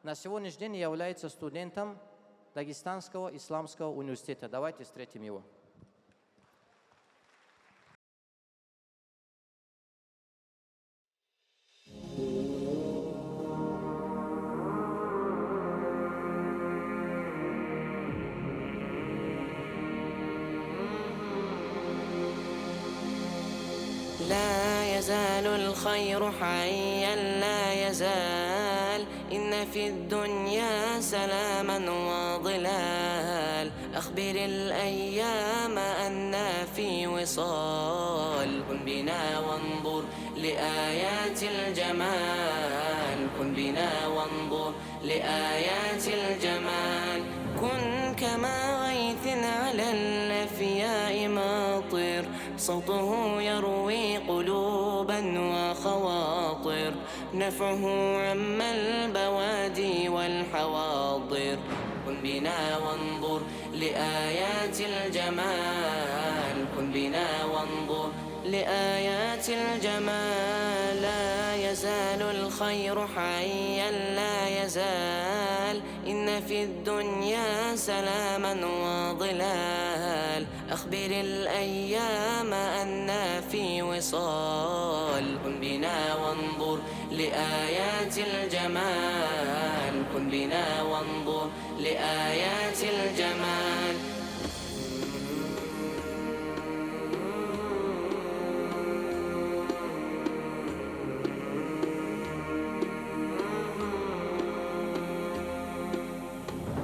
На сегодняшний день является студентом Дагестанского исламского университета. Давайте встретим его. لا يزال الخير حيا لا يزال إن في الدنيا سلاما وظلال أخبر الأيام أن في وصال كن بنا وانظر لآيات الجمال كن بنا وانظر لآيات الجمال كن كما غيث على الأفياء ماطر صوته يروي قلوبا وخواطر نفعه عم البوادي والحواضر كن بنا وانظر لآيات الجمال كن بنا وانظر لآيات الجمال لا يزال الخير حيا لا يزال إن في الدنيا سلاما وظلال أخبر الأيام أنا في وصال كن بنا وانظر لآيات الجمال كن بنا وانظر لآيات الجمال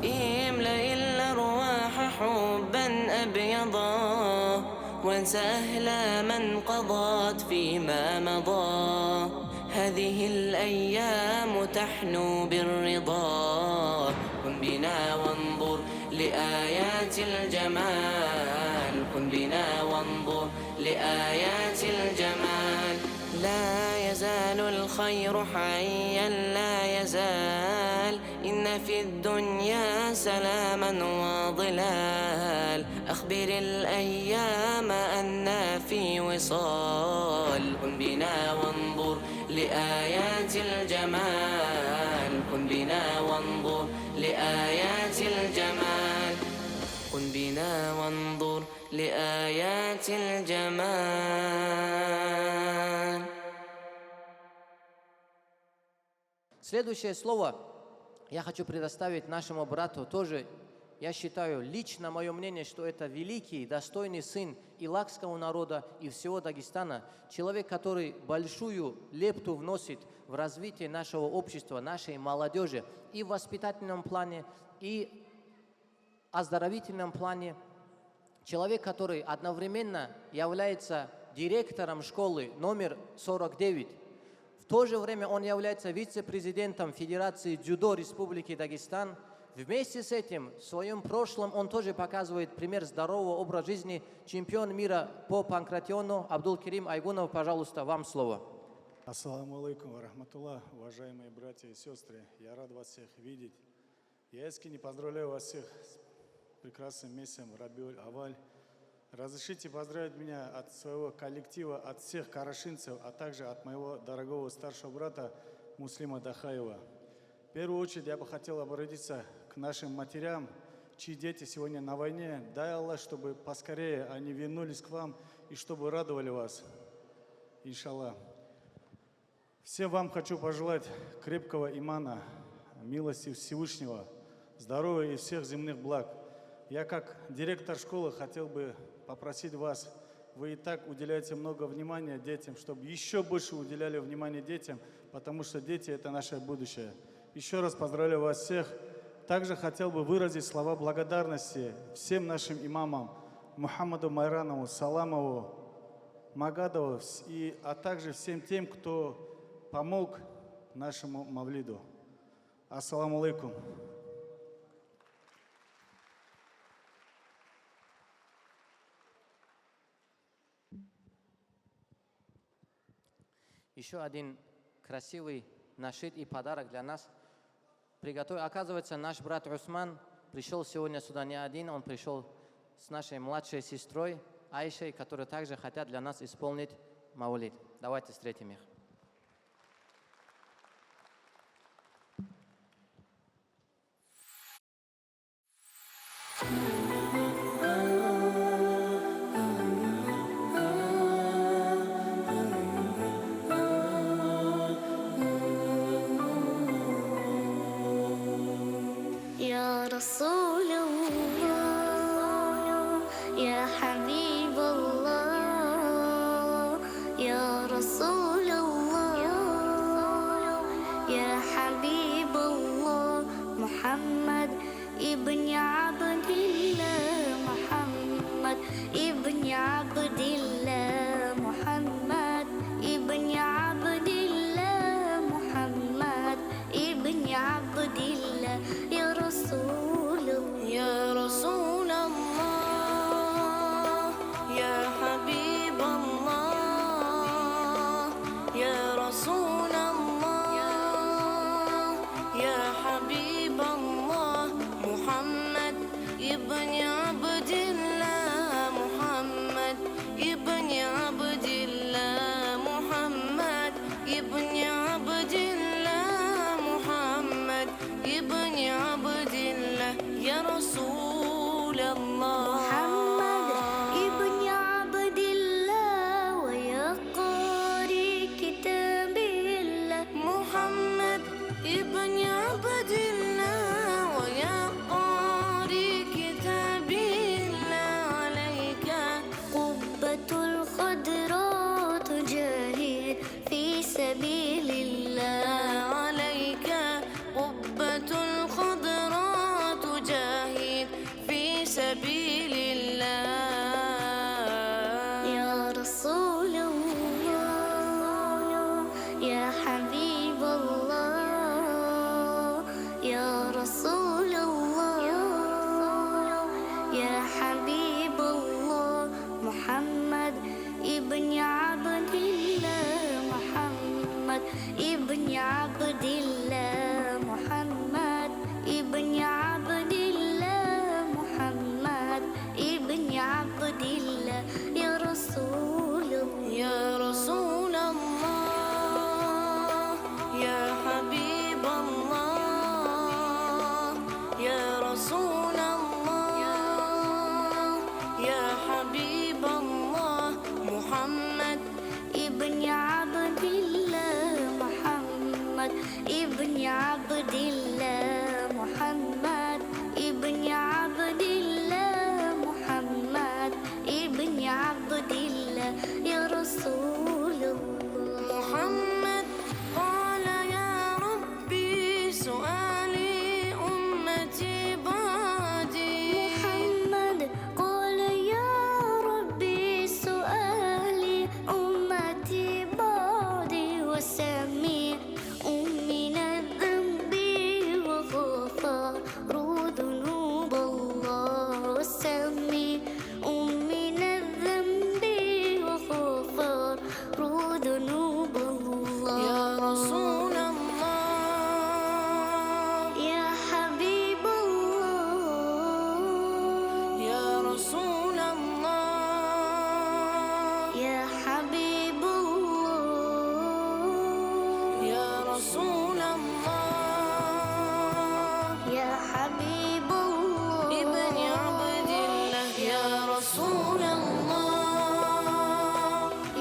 املأ الأرواح حبا أبيضا وانسى أهل من قضت فيما مضى هذه الأيام تحنو بالرضا كن بنا وانظر لآيات الجمال كن بنا وانظر لآيات الجمال لا يزال الخير حيا لا يزال إن في الدنيا سلاما وظلال أخبر الأيام أنا في وصال كن بنا وانظر لآيات الجمال كن بنا وانظر لآيات الجمال كن بنا وانظر لآيات الجمال. Следующее слово я хочу предоставить нашему брату тоже. Я считаю, лично мое мнение, что это великий, достойный сын илакского народа и всего Дагестана. Человек, который большую лепту вносит в развитие нашего общества, нашей молодежи и в воспитательном плане, и оздоровительном плане. Человек, который одновременно является директором школы номер 49. В то же время он является вице-президентом Федерации дзюдо Республики Дагестан. Вместе с этим, в своем прошлом, он тоже показывает пример здорового образа жизни. Чемпион мира по панкратиону Абдулкерим Айгунов, пожалуйста, вам слово. Ассаламу алейкум ва рахматуллах, уважаемые братья и сестры. Я рад вас всех видеть. Я искренне поздравляю вас всех с прекрасным месяцем Рабиуль Аваль. Разрешите поздравить меня от своего коллектива, от всех карашинцев, а также от моего дорогого старшего брата Муслима Дахаева. В первую очередь я бы хотел обратиться к нашим матерям, чьи дети сегодня на войне. Дай Аллах, чтобы поскорее они вернулись к вам и чтобы радовали вас. Иншаллах. Всем вам хочу пожелать крепкого имана, милости Всевышнего, здоровья и всех земных благ. Я как директор школы хотел бы попросить вас, вы и так уделяете много внимания детям, чтобы еще больше уделяли внимание детям, потому что дети – это наше будущее. Еще раз поздравляю вас всех. Также хотел бы выразить слова благодарности всем нашим имамам, Мухаммаду Майранову, Саламову, Магадову, а также всем тем, кто помог нашему мавлиду. Ассаламу алейкум. Еще один красивый нашид и подарок для нас. Оказывается, наш брат Усман пришел сегодня сюда не один, он пришел с нашей младшей сестрой Айшей, которые также хотят для нас исполнить маулид. Давайте встретим их. رسول الله يا حبيب الله يا رسول الله يا حبيب الله محمد ابن عبد الله محمد ابن عبد الله محمد ابن عبد محمد ابن عبد الله محمد ابن عبد الله محمد ابن عبد الله محمد ابن عبد الله يا رسول الله محمد ابن عبد الله ويا قارئ كتاب الله محمد ابن عبد الله ويا قارئ كتاب الله عليك قبة الخضراء تجاهد في سبيل الله عليك قبة الخضراء تجاهد في سبيل الله يا رسول الله يا حبيب الله يا رسول الله يا حبيب الله محمد ابن عبد الله محمد ابن عبد الله محمد ابن عبد الله محمد ابن عبد الله يا رسول الله يا رسول الله يا حبيب الله يا رسول الله يا حبيب الله محمد ابن عبد الله محمد ابن عبد الله محمد ابن عبد الله محمد ابن عبد الله يا رسول الله محمد قال يا ربي سؤالي أمتي بعدي محمد قال يا ربي سؤالي أمتي بعدي وسمي من الذنب وغفر ذنوب الله وسمي من الذنب وغفر ذنوب الله يا رسول الله يا حبيب الله يا رسول الله يا حبيب الله يا رسول الله يا حبيب الله ابن عبد الله يا رسول الله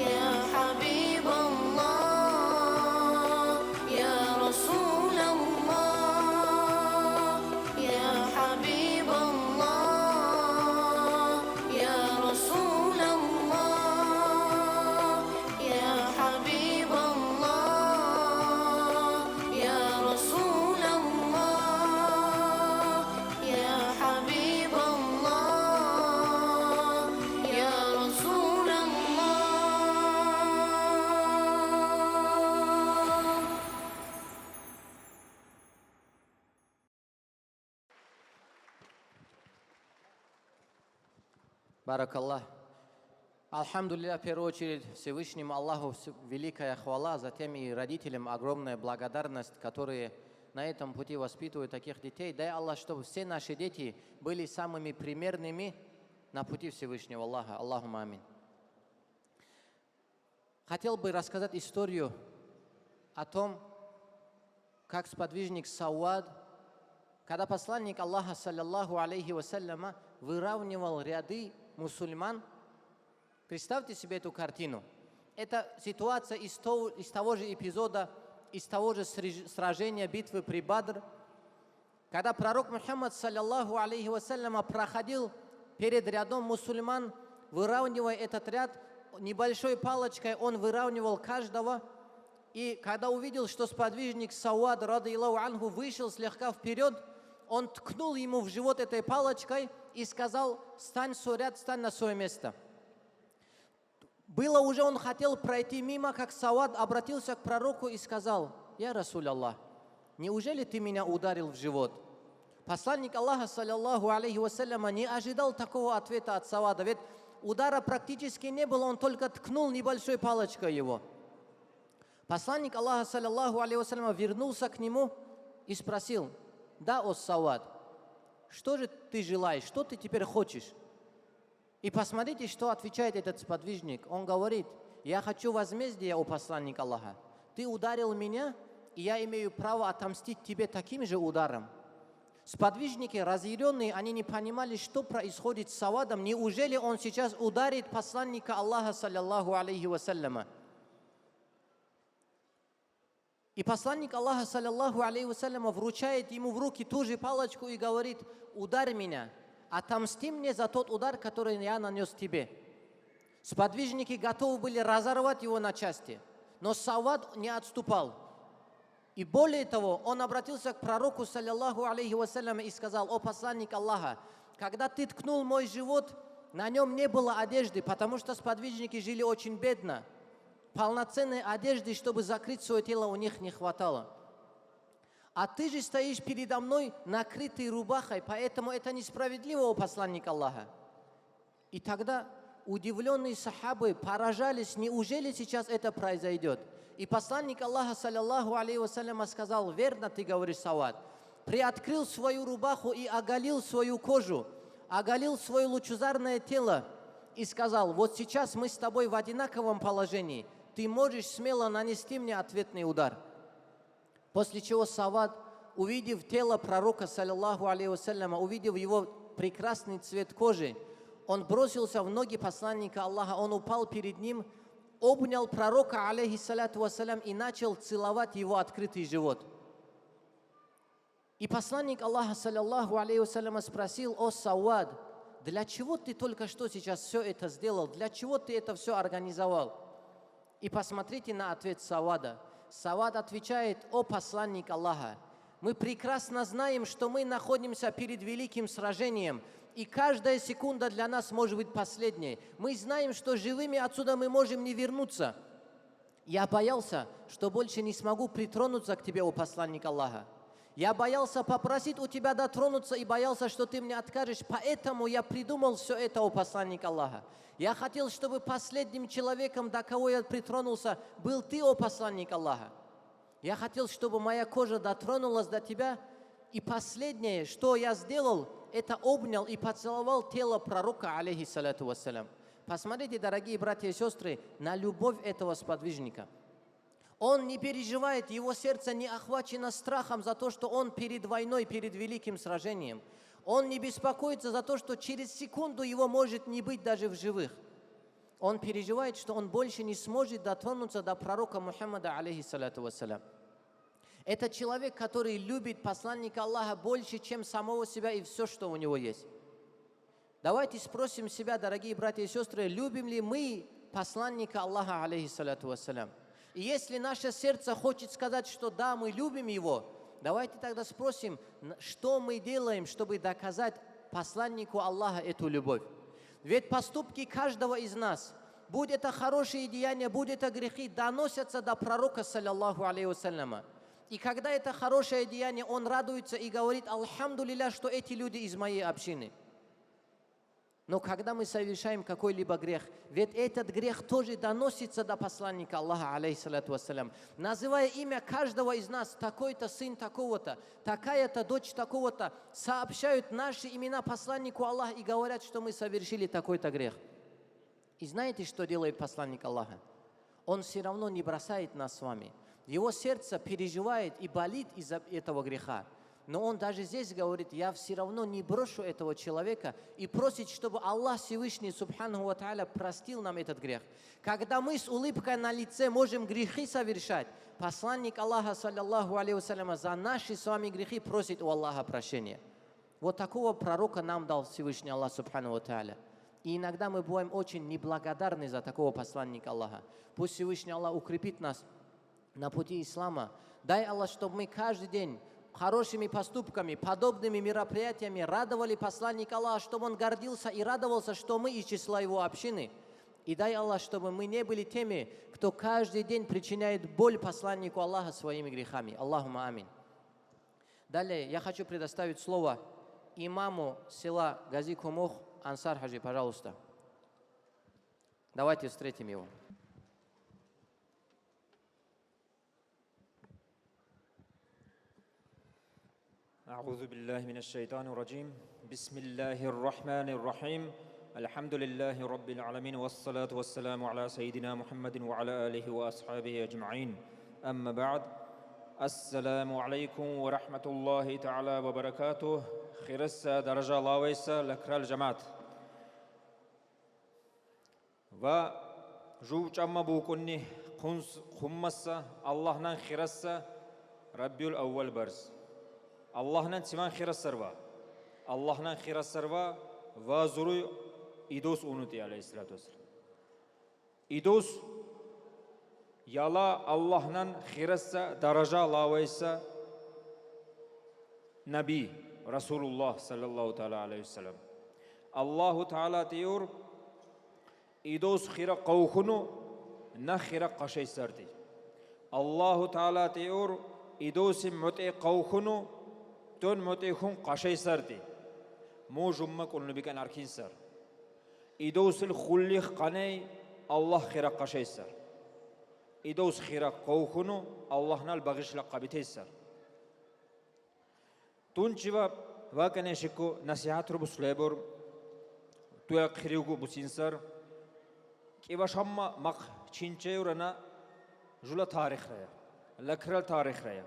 يا حبيب الله يا رسول الله يا حبيب الله يا رسول الله يا حبيب الله يا رسول الله يا حبيب الله يا رسول الله Баракаллах. Альхамдулилля, в первую очередь, Всевышнему Аллаху великая хвала, затем и родителям огромная благодарность, которые на этом пути воспитывают таких детей. Дай Аллах, чтобы все наши дети были самыми примерными на пути Всевышнего Аллаха. Аллахумма амин. Хотел бы рассказать историю о том, как сподвижник Сауад, когда посланник Аллаха, саллаллаху алейхи вассаляма, выравнивал ряды мусульман. Представьте себе эту картину. Это ситуация из того же эпизода, из того же сражения, битвы при Бадр, когда пророк Мухаммад, саллаллаху алейхи вассаляма, проходил перед рядом мусульман, выравнивая этот ряд, небольшой палочкой он выравнивал каждого. И когда увидел, что сподвижник Сауад, радиаллаху анху, вышел слегка вперед, он ткнул ему в живот этой палочкой и сказал: «Стань в свой ряд, стань на свое место». Было уже, он хотел пройти мимо, как Сауад обратился к пророку и сказал: «Я Расуль Аллах, неужели ты меня ударил в живот?» Посланник Аллаха, саллаллаху алейхи вассаляма, не ожидал такого ответа от Сауада, ведь удара практически не было, он только ткнул небольшой палочкой его. Посланник Аллаха, саллаллаху алейхи вассаляма, вернулся к нему и спросил: «Да, о Сауад, что же ты желаешь, что ты теперь хочешь? И посмотрите, что отвечает этот сподвижник. Он говорит: я хочу возмездия, о посланник Аллаха. Ты ударил меня, и я имею право отомстить тебе таким же ударом. Сподвижники, разъяренные, они не понимали, что происходит с Савадом. Неужели он сейчас ударит посланника Аллаха, саллиллаху алейхи вассаляма? И посланник Аллаха, саллиллаху алейхи вассаляма, вручает ему в руки ту же палочку и говорит: ударь меня, отомсти мне за тот удар, который я нанес тебе. Сподвижники готовы были разорвать его на части, но Савад не отступал. И более того, он обратился к пророку, саллиллаху алейхи вассалям, и сказал: о посланник Аллаха, когда ты ткнул мой живот, на нем не было одежды, потому что сподвижники жили очень бедно. Полноценной одежды, чтобы закрыть свое тело, у них не хватало. А ты же стоишь передо мной накрытой рубахой, поэтому это несправедливо, о посланник Аллаха. И тогда удивленные сахабы поражались, неужели сейчас это произойдет? И посланник Аллаха, саллиллаху алейхи вассалям, сказал: верно ты говоришь, Савад. Приоткрыл свою рубаху и оголил свою кожу, оголил свое лучезарное тело и сказал: вот сейчас мы с тобой в одинаковом положении, ты можешь смело нанести мне ответный удар. После чего Савад, увидев тело пророка, саллиллаху алейхи вассалям, увидев его прекрасный цвет кожи, он бросился в ноги посланника Аллаха, он упал перед ним, обнял пророка, алейхиссалату вассалям, и начал целовать его открытый живот. И посланник Аллаха, саллиллаху алейхи вассалям, спросил: о Савад, для чего ты только что сейчас все это сделал? Для чего ты это все организовал? И посмотрите на ответ Савада. Савад отвечает: о посланник Аллаха, мы прекрасно знаем, что мы находимся перед великим сражением, и каждая секунда для нас может быть последней. Мы знаем, что живыми отсюда мы можем не вернуться. Я боялся, что больше не смогу притронуться к тебе, о посланник Аллаха. Я боялся попросить у тебя дотронуться и боялся, что ты мне откажешь. Поэтому я придумал все это, о посланник Аллаха. Я хотел, чтобы последним человеком, до кого я притронулся, был ты, о посланник Аллаха. Я хотел, чтобы моя кожа дотронулась до тебя. И последнее, что я сделал, это обнял и поцеловал тело пророка, алейхиссалату вассалям. Посмотрите, дорогие братья и сестры, на любовь этого сподвижника. Он не переживает, его сердце не охвачено страхом за то, что он перед войной, перед великим сражением. Он не беспокоится за то, что через секунду его может не быть даже в живых. Он переживает, что он больше не сможет дотронуться до пророка Мухаммада, алейхиссалату вассалям. Это человек, который любит посланника Аллаха больше, чем самого себя и все, что у него есть. Давайте спросим себя, дорогие братья и сестры, любим ли мы посланника Аллаха, алейхиссалату вассалям? И если наше сердце хочет сказать, что да, мы любим его, давайте тогда спросим, что мы делаем, чтобы доказать посланнику Аллаха эту любовь. Ведь поступки каждого из нас, будь это хорошие деяния, будь это грехи, доносятся до пророка, саллиллаху алейхи вассаляма. И когда это хорошее деяние, он радуется и говорит: «Алхамдулилля, что эти люди из моей общины». Но когда мы совершаем какой-либо грех, ведь этот грех тоже доносится до посланника Аллаха, алейхиссалату вассалям, называя имя каждого из нас: такой-то сын такого-то, такая-то дочь такого-то, сообщают наши имена посланнику Аллаха и говорят, что мы совершили такой-то грех. И знаете, что делает посланник Аллаха? Он все равно не бросает нас с вами. Его сердце переживает и болит из-за этого греха. Но он даже здесь говорит: я все равно не брошу этого человека, и просит, чтобы Аллах Всевышний, субханаху ва тааля, простил нам этот грех. Когда мы с улыбкой на лице можем грехи совершать, посланник Аллаха, саллиллаху алейхи вассалям, за наши с вами грехи просит у Аллаха прощения. Вот такого пророка нам дал Всевышний Аллах, субханаху ва тааля. И иногда мы бываем очень неблагодарны за такого посланника Аллаха. Пусть Всевышний Аллах укрепит нас на пути ислама. Дай Аллах, чтобы мы каждый день хорошими поступками, подобными мероприятиями радовали посланника Аллаха, чтобы он гордился и радовался, что мы из числа его общины. И дай Аллах, чтобы мы не были теми, кто каждый день причиняет боль посланнику Аллаха своими грехами. Аллахума амин. Далее я хочу предоставить слово имаму села Гази-Кумух Ансар Хаджи, пожалуйста. Давайте встретим его. أعوذ بالله من الشيطان الرجيم بسم الله الرحمن الرحيم الحمد لله رب العالمين والصلاة والسلام على سيدنا محمد وعلى آله وأصحابه أجمعين أما بعد السلام عليكم ورحمة الله تعالى وبركاته خيرسة درجة الله ويسا لكرال جماعت و جوج أما بوكني خمسة الله نان خيرسة ربي الأول برز الله نان تمان خيرسة روا الله نان خيرسة روا وزروي إدوس أونتي عليه الصلاة والسلام إدوس يلا الله نان خيرسة درجة الله ويسا نبي رسول الله صلى الله تعالى عليه وسلم الله تعالى تيور إدوس خيرا قوخنو نخيرا قشي سردي الله تعالى تيور إدوس متى قوخنو تون متى خون قشي سردي مو جمّة كل نبي كان أركين سر إدوس الخليخ قناي الله خيرا قشي سر إدوس خيرا قوخنو الله نال بغش لقبته سر تون جواب واقعنا شكو نصيحت رو بسلبور توي خيريوغو بسينسر كيف شما مق چينچه ورنا جولا تاريخ ريا لكرال تاريخ ريا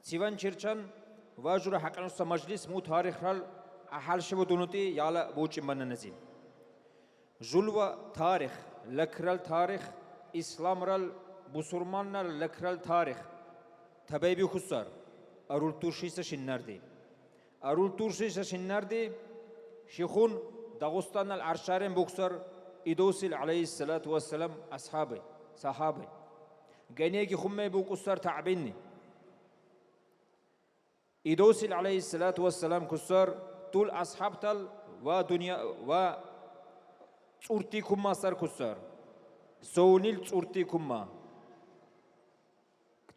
سيوان چيرچن واجور حقنوس مجلس مو تاريخ رال أحال شبو دونتي يالا بوچي من نزين جولوا تاريخ لكرال تاريخ إسلام رال بسرمان لكرال تاريخ تبايبي خسار أرول تورشيسة شناردي أرول تورشيسة شناردي شيخون داغستان العرشارين بوكسر إدوسل عليه الصلاة والسلام أصحابي صحابي جنيجي خمي بوكسر تعبني إدوسل عليه الصلاة والسلام كسر طول أصحاب تل ودنيا و صورتي كما سر كسر سونيل صورتي كما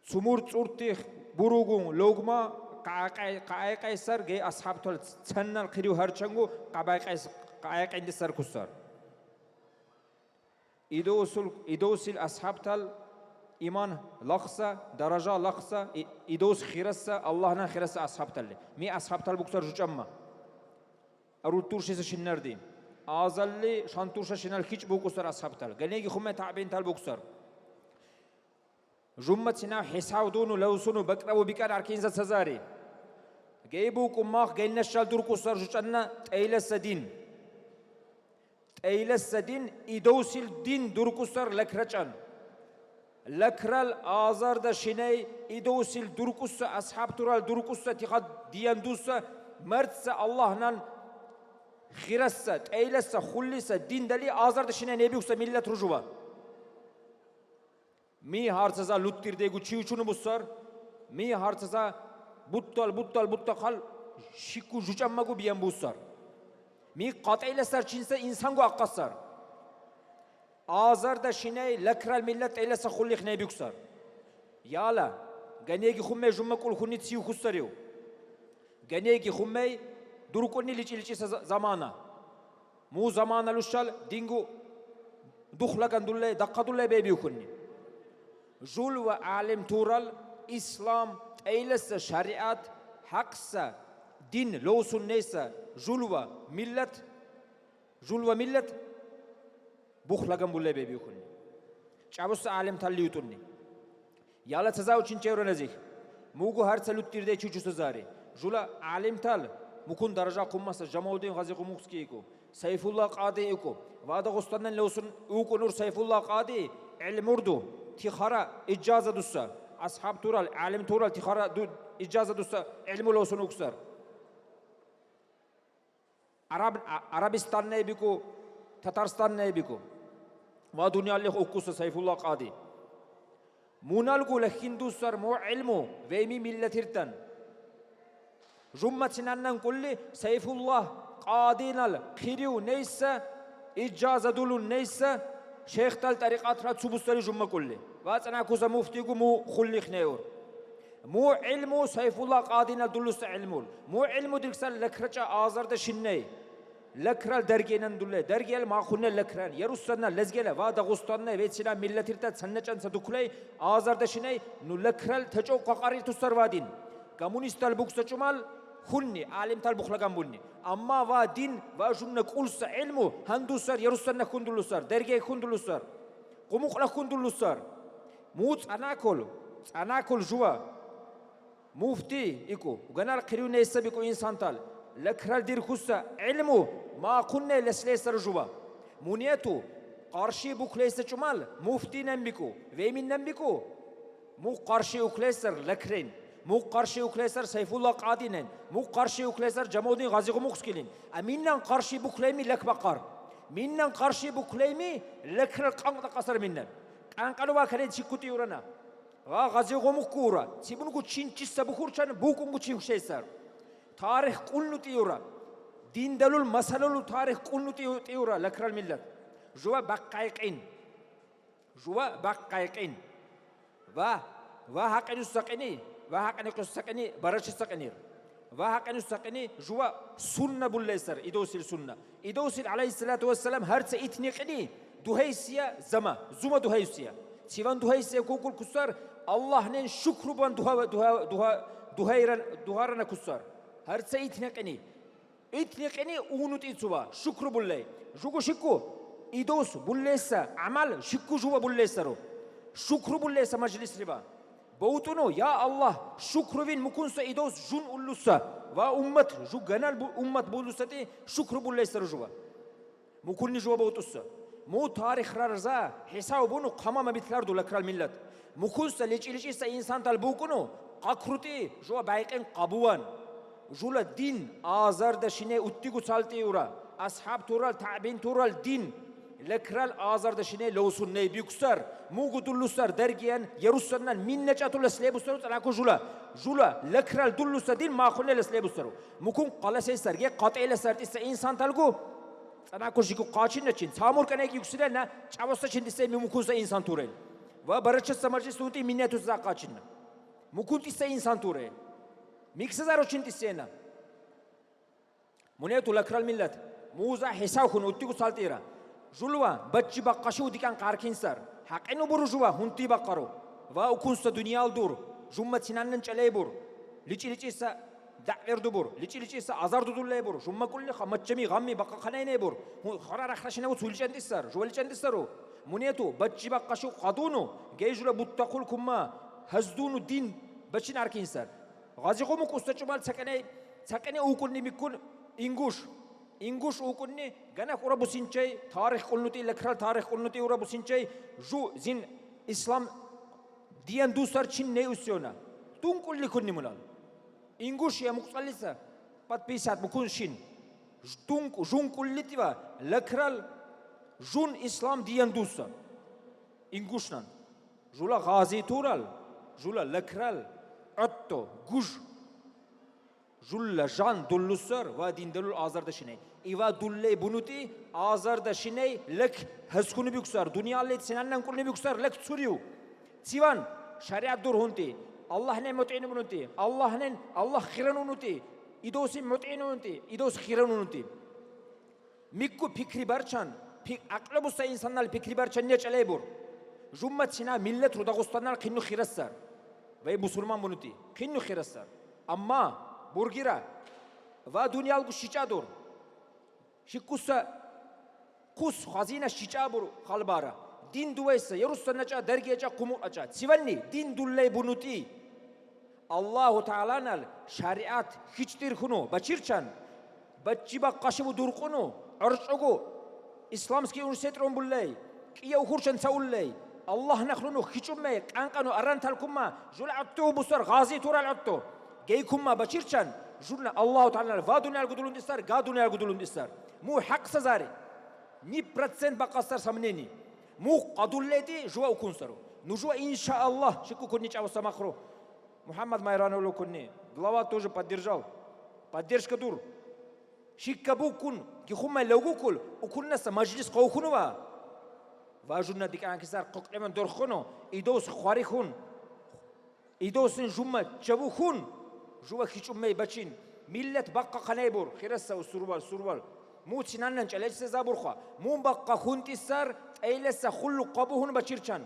سمور صورتي بروغون لوغما قاي قيصر جي أصحاب تل تسنى القريو هرچنگو قاي قيند سر كسر إدوسل أصحاب تل إيمان لخصة درجة لخصة إدوس خيرسة الله نا خيرسة أصحاب تل مي أصحاب تل بكسر جمّة أرول تورشيس شنردي آزالي شان تورشة شنال كيش بكسر أصحاب تل جنيجي خمة تعبين تل بكسر جمّة سنا حساب دونو لوسونو بكرة وبكار أركين زت سزاري جيبو كماخ جينا شال دور كسر جتنا تأيل السدين تأيل السدين إدوسل دين دور كسر لكرچان لكرال آزار دا شناي إدوسل دور كسر أصحاب ترال دور كسر تقد ديان دوسا مرتس الله نان خيرسة تأيلسة خلسة دين دلي آزار دا شناي نبيوسا ملت رجوة مي هارتزا لوتير ديگو چيوچونو بسر مي هارتزا بطل خال شيكو جوچامگو بيان بسر مي قطعيل سر چينسا إنسانگو أقصر آزار دا شناي لكرال ملت أيلسة خليخ نبيوسر يالا غنيگي خمي جمّة كل خوني تسيو خسريو غنيگي خمي دروكوني ليچي زمانا مو زمانا لوشال دينگو دخلقان دولي دقا دولي بيبيو خوني جول و عالم تورال إسلام أيلسة شريعت حقسة دين لوسون نيسة جول و ملت بخلقان بولي بيبيو خوني چابوس عالم تاليو توني يالا تزاو چنچه نزيخ موغو هر سلوت تيرده چوچو سزاري جولا عالم تال مكون درجة قمّاسة جمالدين غازي قموكسكي إيكو سيف الله قادي إيكو وادا غستانن لوسن إيكو نور سيف الله قادي علم اردو تخارا إجازة دوسا أصحاب تورال عالم تورال تخارا إجازة دوسا علم لوسن أكسر عربستان نبيكو تتارستان نبيكو ودنيا اللي أكوس سيف الله قادي مونالكو لهندوسر مو علمو ويمي ملتيرتن جمّة كل سيف الله قادينال خيريو نيسا إجازة دولو نيسا شيخ تال طريقات رات سبوستري جمّة كل واتنا كوزا مفتيكو مو خليخ نيور مو علمو سيف الله قادينال دولوس علمو مو علمو دلكسال لكرچا آزار دا شنّي لكرال درگينن دولي درگيل ما خونة لكران يروسنا لزگيلا وادا غستاننا ويتسنا ملتيرتا سنچان سدوكلي آزار دا شنّي نو لكرال تجو قاقاري تسر وادين коммунистал букса чумал хунни алимтал бухлаган бунни амма ва дин ва жунна кулса илму хандусар ярусанна хундулусар дерге хундулусар qumuqla kundulusar muut anakol jua mufti iku ganar qirune sabiku insantal lakral dir khussa ilmu ma kunne leslesar jua munietu qarshi buklesa chumal mufti nambiku vemin nambiku mu qarshi uklesar lakrin mu qarshi uklesar sayfullah qadinen mu qarshi uklesar jamodin g'azig'umuqskilin aminnan qarshi buklemi lakbaqar minnan qarshi buklemi lakral qanqa qasar minnan qanqaluwa kare chikuti urana va g'azig'umuqura sibungu chinchissa bukhurchan bukungu chinshesar tarix qulnuti ura dindalul masalul tarix qulnuti ura lakral millat jua baqqayqin va haqanus saqini va haqanus saqini barachis saqinir وهكذا سقني جوا سنة بالليسر إدوسيل سنة إدوسيل عليه الصلاة والسلام هرت إتنقني دهيسيا زما دهيسيا سيفان دهيسيا كوكل كسر الله نين شكر بان دهيرنا كسر هرت إتنقني أونت إتسوا شكر بالله جوكو شكو إدوس بالليسر عمل شكو جوا بالليسرو شكر بالليسر مجلس ربا بوتونو يا الله شكر بين مكونسا إدوس جون أولوسا وأمت جو جنال أمت بولوساتي شكر بالله سرجوا مكوني جوا بوتوسا مو تاريخ رارزا حساب بونو قمامة بتلاردو لكرال ملت مكونسا ليش إنسا إنسان تالبوكونو قاكروتي جوا بايقين قبوان جولا دين آزار دشيني أتيجو سالتي يورا أصحاب تورال تعبين تورال دين لكرال آزار دشيني لوسون ني بيكسر مو قدلوسر درجيان يروسرنان من نجاتو لسليبوسرو تلاكو جولا لكرال دلوسر دين ما خلنا لسليبوسرو مكون قلسي سرجي قطعي لسرتي إنسان تلقو تلاكو جيكو قاچين نچين سامور كنيك يكسرنا چاوسا چين دسي مكون سا إنسان تورين وبرچ سمرجي سونتي منيتو زا قاچين مكون تسا إنسان تورين ميكسزارو چين تسينا منيتو لكرال ملت موزا حساب خون أتيكو سالتيرا جلوا بچي بقشو ديكان قاركينسر حقينو برجوا هنتي بقرو وأكونس دنيا الدور جمة سنان نشليبور ليش سا دعير دبور ليش سا أزار دوليبور جمة كل خمتشمي غمي بقى خنينيبور خرار أخرشنا وتولجان دسر جوالجان دسرو منيتو بچي بقشو قادونو جيجلا بتقول كما هزدونو دين بچي ناركينسر غازيقو مكوستشمال سكني أوكلني بيكون إنجوش أوكلني جانا كورا بسينشي تاريخ قلنتي لكرال تاريخ قلنتي ورا بسينشي جو زين إسلام ديان دوسر چين نيوسيونا تون كل كوني ملال إنجوش يا مقصلسة بات بيسات بكون شين جون كل تبا لكرال جون إسلام ديان دوسر إنجوشنا جولا غازي تورال جولا لكرال عطو جوج جل جان دلوسر و دين دلول آزار دشینه ایوا دلله بنوتی آزار دشینه لک هزکونی بیکسر دنیا لیت سنانن کنی بیکسر لک سوریو سیوان شریعت دور هونتی الله نه متعین بنوتی الله خیران بنوتی ایدوسی متعین بنوتی ایدوس خیران بنوتی میکو فکری برچن عقل بوسا انسانال فکری برچن نه چله بور جمعت سنا ملت رو داغستانال خینو خیرسر و مسلمان بنوتی خینو خیرسر اما бургира ва дунялгу шичадур шикуса кус хазина шичабур халбара дин дуэса ярусанача дергеча кумуача циванни дин дуллей бунути Аллаху Тааланал шариат хичтир хуну бачирчан бачиба қашибу дурқуну арчугу исламский университет ромбуллей кия ухурчан сауллей Аллах нахлуну хичуммей қанқану аранталкумма жулатту бусар ғази турал атту جيكم ما بشيرشان جورنا الله تعالى فادونا الجدولون دستار قادونا الجدولون دستار مو حق سزاري 100% بقصر سمنيني مو قدول لدي جوا وكونسرو نجوا إن شاء الله شكو كوني تشاو سماخرو محمد مايرانو لو كوني глава тоже поддержал поддержка дур شيكابو كون كيخوما لوجو كل وكلنا سماجلس قوخنوا واجونا ديك أنكسر ققلمن دورخنو إدوس خواريخون إدوسن جمة جبوخون جوا خيشوم ماي بچين ملت بقى خنايبور خيرسا وسروال مو تشنانن چالش زابور خوا مو بقى خونتي سر ايلسا خلو قبوهن بچيرچان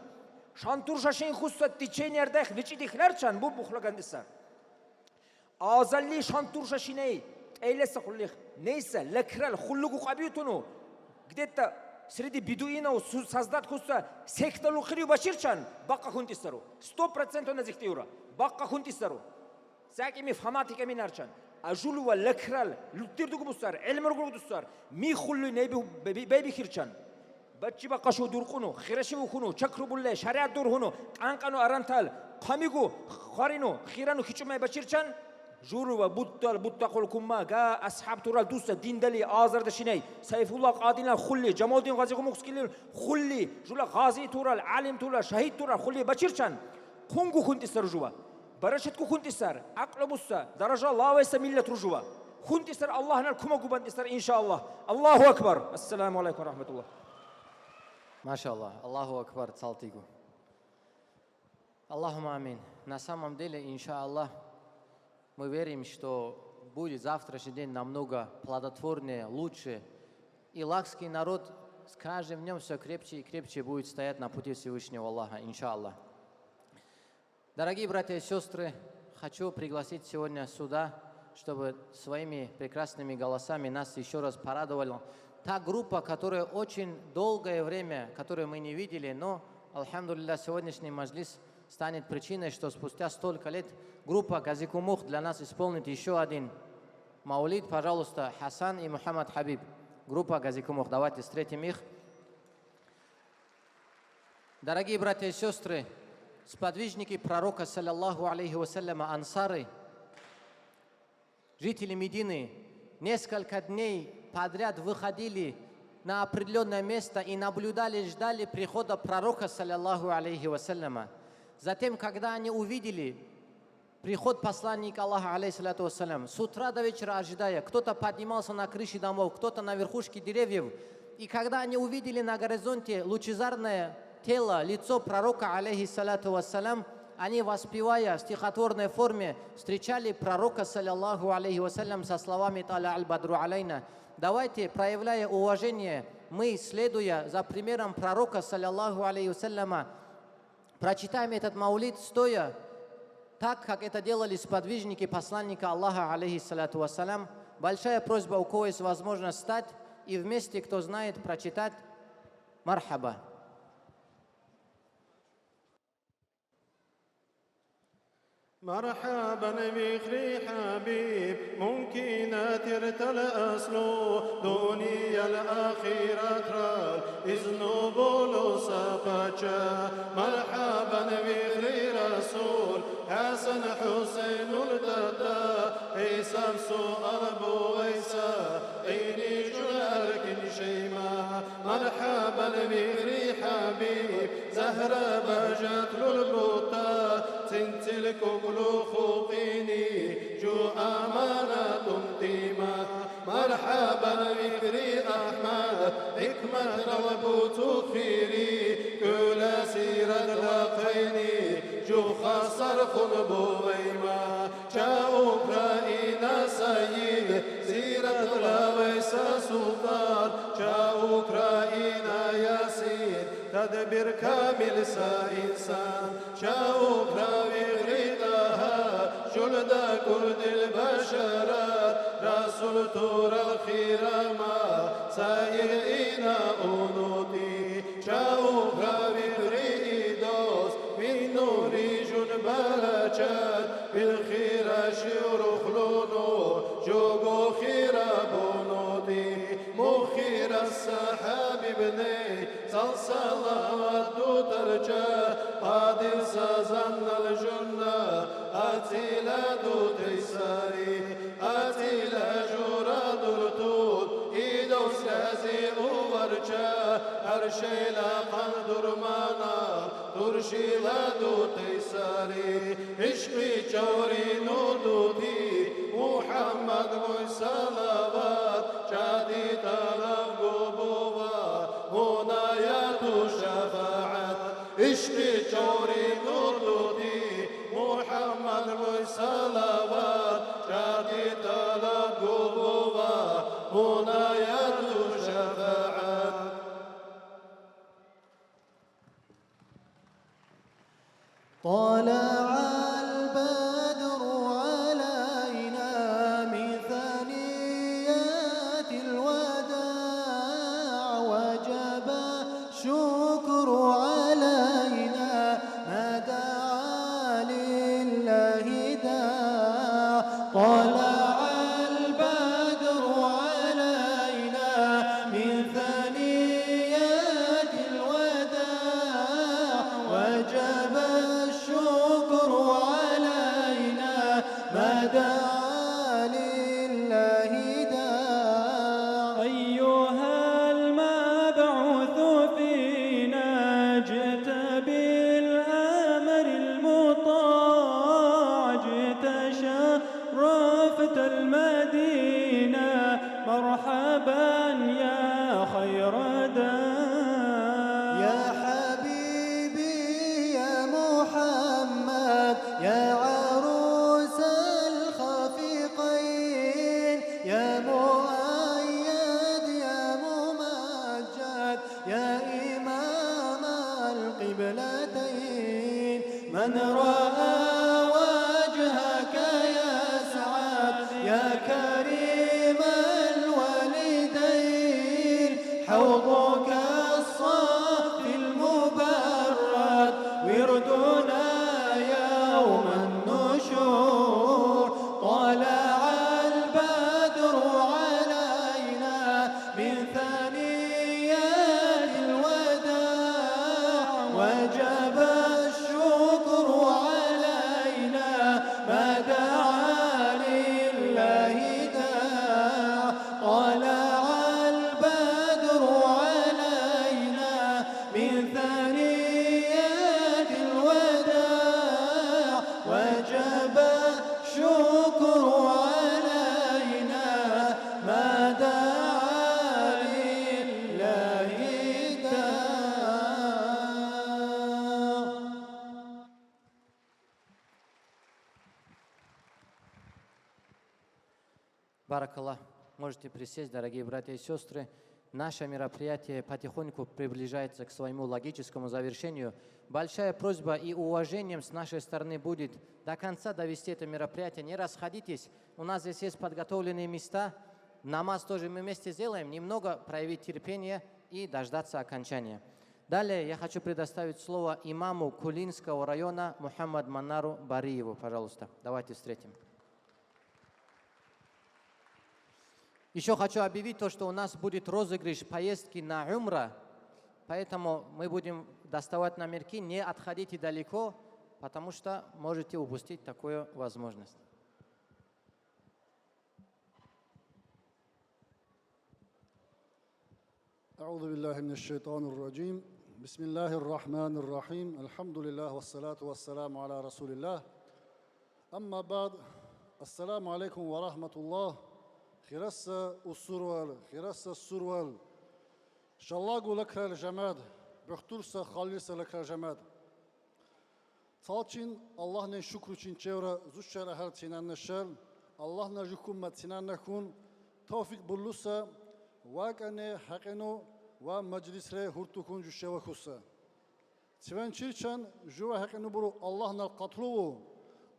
شانتور شاشين خوسا تيچين يردخ وچي ديخلرچان بو بخلگان دسر азалли шантурша шиней, эйлеса хуллих, нейса, лекрал, хуллугу қабиютуну, где-то среди бедуинов создать хуса секта лухрию баширчан, баққа хунтисару, 100% на зихтиура, баққа хунтисару, сакими фанатика минарчан, а жулува лекрал, луттирдугу бустар, эльмургу бустар, ми хуллу бейби хирчан, бачи бақашу дурқуну, хирашиву хуну, чакрубулле, шариат дурхуну, анқану арантал, қамигу, харину, хирану хичумай баширчан, جوروا بوتقول كما جاء أصحاب تورال دوستا دين دلي آزر دشيني سيف الله قادنا خلي جمال الدين غازي مكسكيل خلي جولا غازي تورال عالم تورال شهيد تورال خلي بشيرشان خونغو كنت سرجوا برشتكو كنت سر عقل بوسا درجة الله ويسميلة رجوا كنت سر الله نركم قبان سر إن شاء الله الله أكبر السلام عليكم ورحمة الله ما شاء الله الله أكبر صلتيكو اللهم آمين на самом деле иншаллах мы верим, что будет завтрашний день намного плодотворнее, лучше. И лакский народ с каждым днем все крепче и крепче будет стоять на пути Всевышнего Аллаха, иншаллах. Дорогие братья и сестры, хочу пригласить сегодня сюда, чтобы своими прекрасными голосами нас еще раз порадовала та группа, которая очень долгое время, которую мы не видели, но, альхамдулилля, сегодняшний маджлис станет причиной, что спустя столько лет группа Газикумух для нас исполнит еще один маулид. Пожалуйста, Хасан и Мухаммад Хабиб. Группа Газикумух. Давайте встретим их. Дорогие братья и сестры, сподвижники пророка, саллаллаху алейхи вассаляма, ансары, жители Медины, несколько дней подряд выходили на определенное место и наблюдали, ждали прихода пророка, саллаллаху алейхи вассаляма. Затем, когда они увидели приход посланника Аллаха, алейхиссалату вассалям, с утра до вечера ожидая, кто-то поднимался на крыши домов, кто-то на верхушке деревьев, и когда они увидели на горизонте лучезарное тело, лицо пророка, алейхиссалату вассалям, они, воспевая в стихотворной форме, встречали пророка, саллаллаху алейхи вассалям, со словами «Таля аль-Бадру алейна». Давайте, проявляя уважение, мы, следуя за примером пророка, саллаллаху алейхи вассаляма, прочитаем этот маулид стоя, так, как это делали сподвижники посланника Аллаха, алейхиссалату вассалям. Большая просьба, у кого есть возможность встать и вместе, кто знает, прочитать «Мархаба». مرحبا بخري حبيب ممكن ترتل أصله دنيا الأخيرة ترال إذن بولو سقطا مرحبا بخري رسول حسن حسين الدتا عيسى سؤال أبو عيسى إني جلالك شيما مرحبا بخري حبيب زهرة بجت للبوتا تنتلك خوقيني جو أمانة تيمة مرحبا بكري أحمد حكمة ربوت خيري كل سيرة لقيني جو خسر خنبو ويما جاء أوكرائنا سيد سيرة لويس سلطان جاء أوكرائنا ياسين تدبير كامل إنسان جاء أوكرائنا جلد كرد البشرات رسول تور الخيرما سائر إنا أنودي جاءوا بريدوس من نور جنبلجات بالخير شير خلونو جوجو خير بونودي مخير السحاب بني صلصلوات دو درجة قادر سازن الجنة أتيلا دو تيساري أتيلا جورا درتود إيدو سازي أورجا أرشيلا قندر مانا ترشيلا دو تيساري عشقي جوري نودودي محمد صلوات جادي طلب قبوة منايات شفاعات عشقي جوري نودودي محمد صلوات جادي طلب قبوة منايات شفاعات طلع البدر علينا مرحبا يا خير داع يا حبيبي يا محمد يا عروس الخفيقين يا مؤيد يا ممجد يا إمام القبلتين من رأى وجهك يسعد يا كريم الوالدين حوضك الصافي المبرد وردنا يوم النشور طلع البدر علينا من ثنيات الوداع وجب الشكر علينا ما دعا لله داع طلع البدر علينا من ثنيات الوداع وجب الشكر علينا ما دعا لله داع. Баракаллах. Можете присесть, дорогие братья и сестры. Наше мероприятие потихоньку приближается к своему логическому завершению. Большая просьба и уважением с нашей стороны будет до конца довести это мероприятие. Не расходитесь. У нас здесь есть подготовленные места. Намаз тоже мы вместе сделаем. Немного проявить терпение и дождаться окончания. Далее я хочу предоставить слово имаму Кулинского района Мухаммад Манару Бариеву. Пожалуйста, давайте встретим. Еще хочу объявить то, что у нас будет розыгрыш поездки на Умра, поэтому мы будем доставать номерки, не отходите далеко, потому что можете упустить такую возможность. أعوذ بالله من الشيطان الرجيم بسم الله الرحمن الرحيم الحمد لله والصلاة والسلام على رسول الله أما بعد السلام عليكم ورحمة الله خراسة السروال خراسة السروال شلاقو لك الجماد بختورسة خالصة لك الجماد Салчин Аллахны шукру чин чевра зушчара хар цинанна шал Аллахна жукумма цинанна хун тавфиq буллуса вакане хақину ва маджлисре хурту хун жушева хуса Циван чирчан жува хақину буру Аллахна qatluu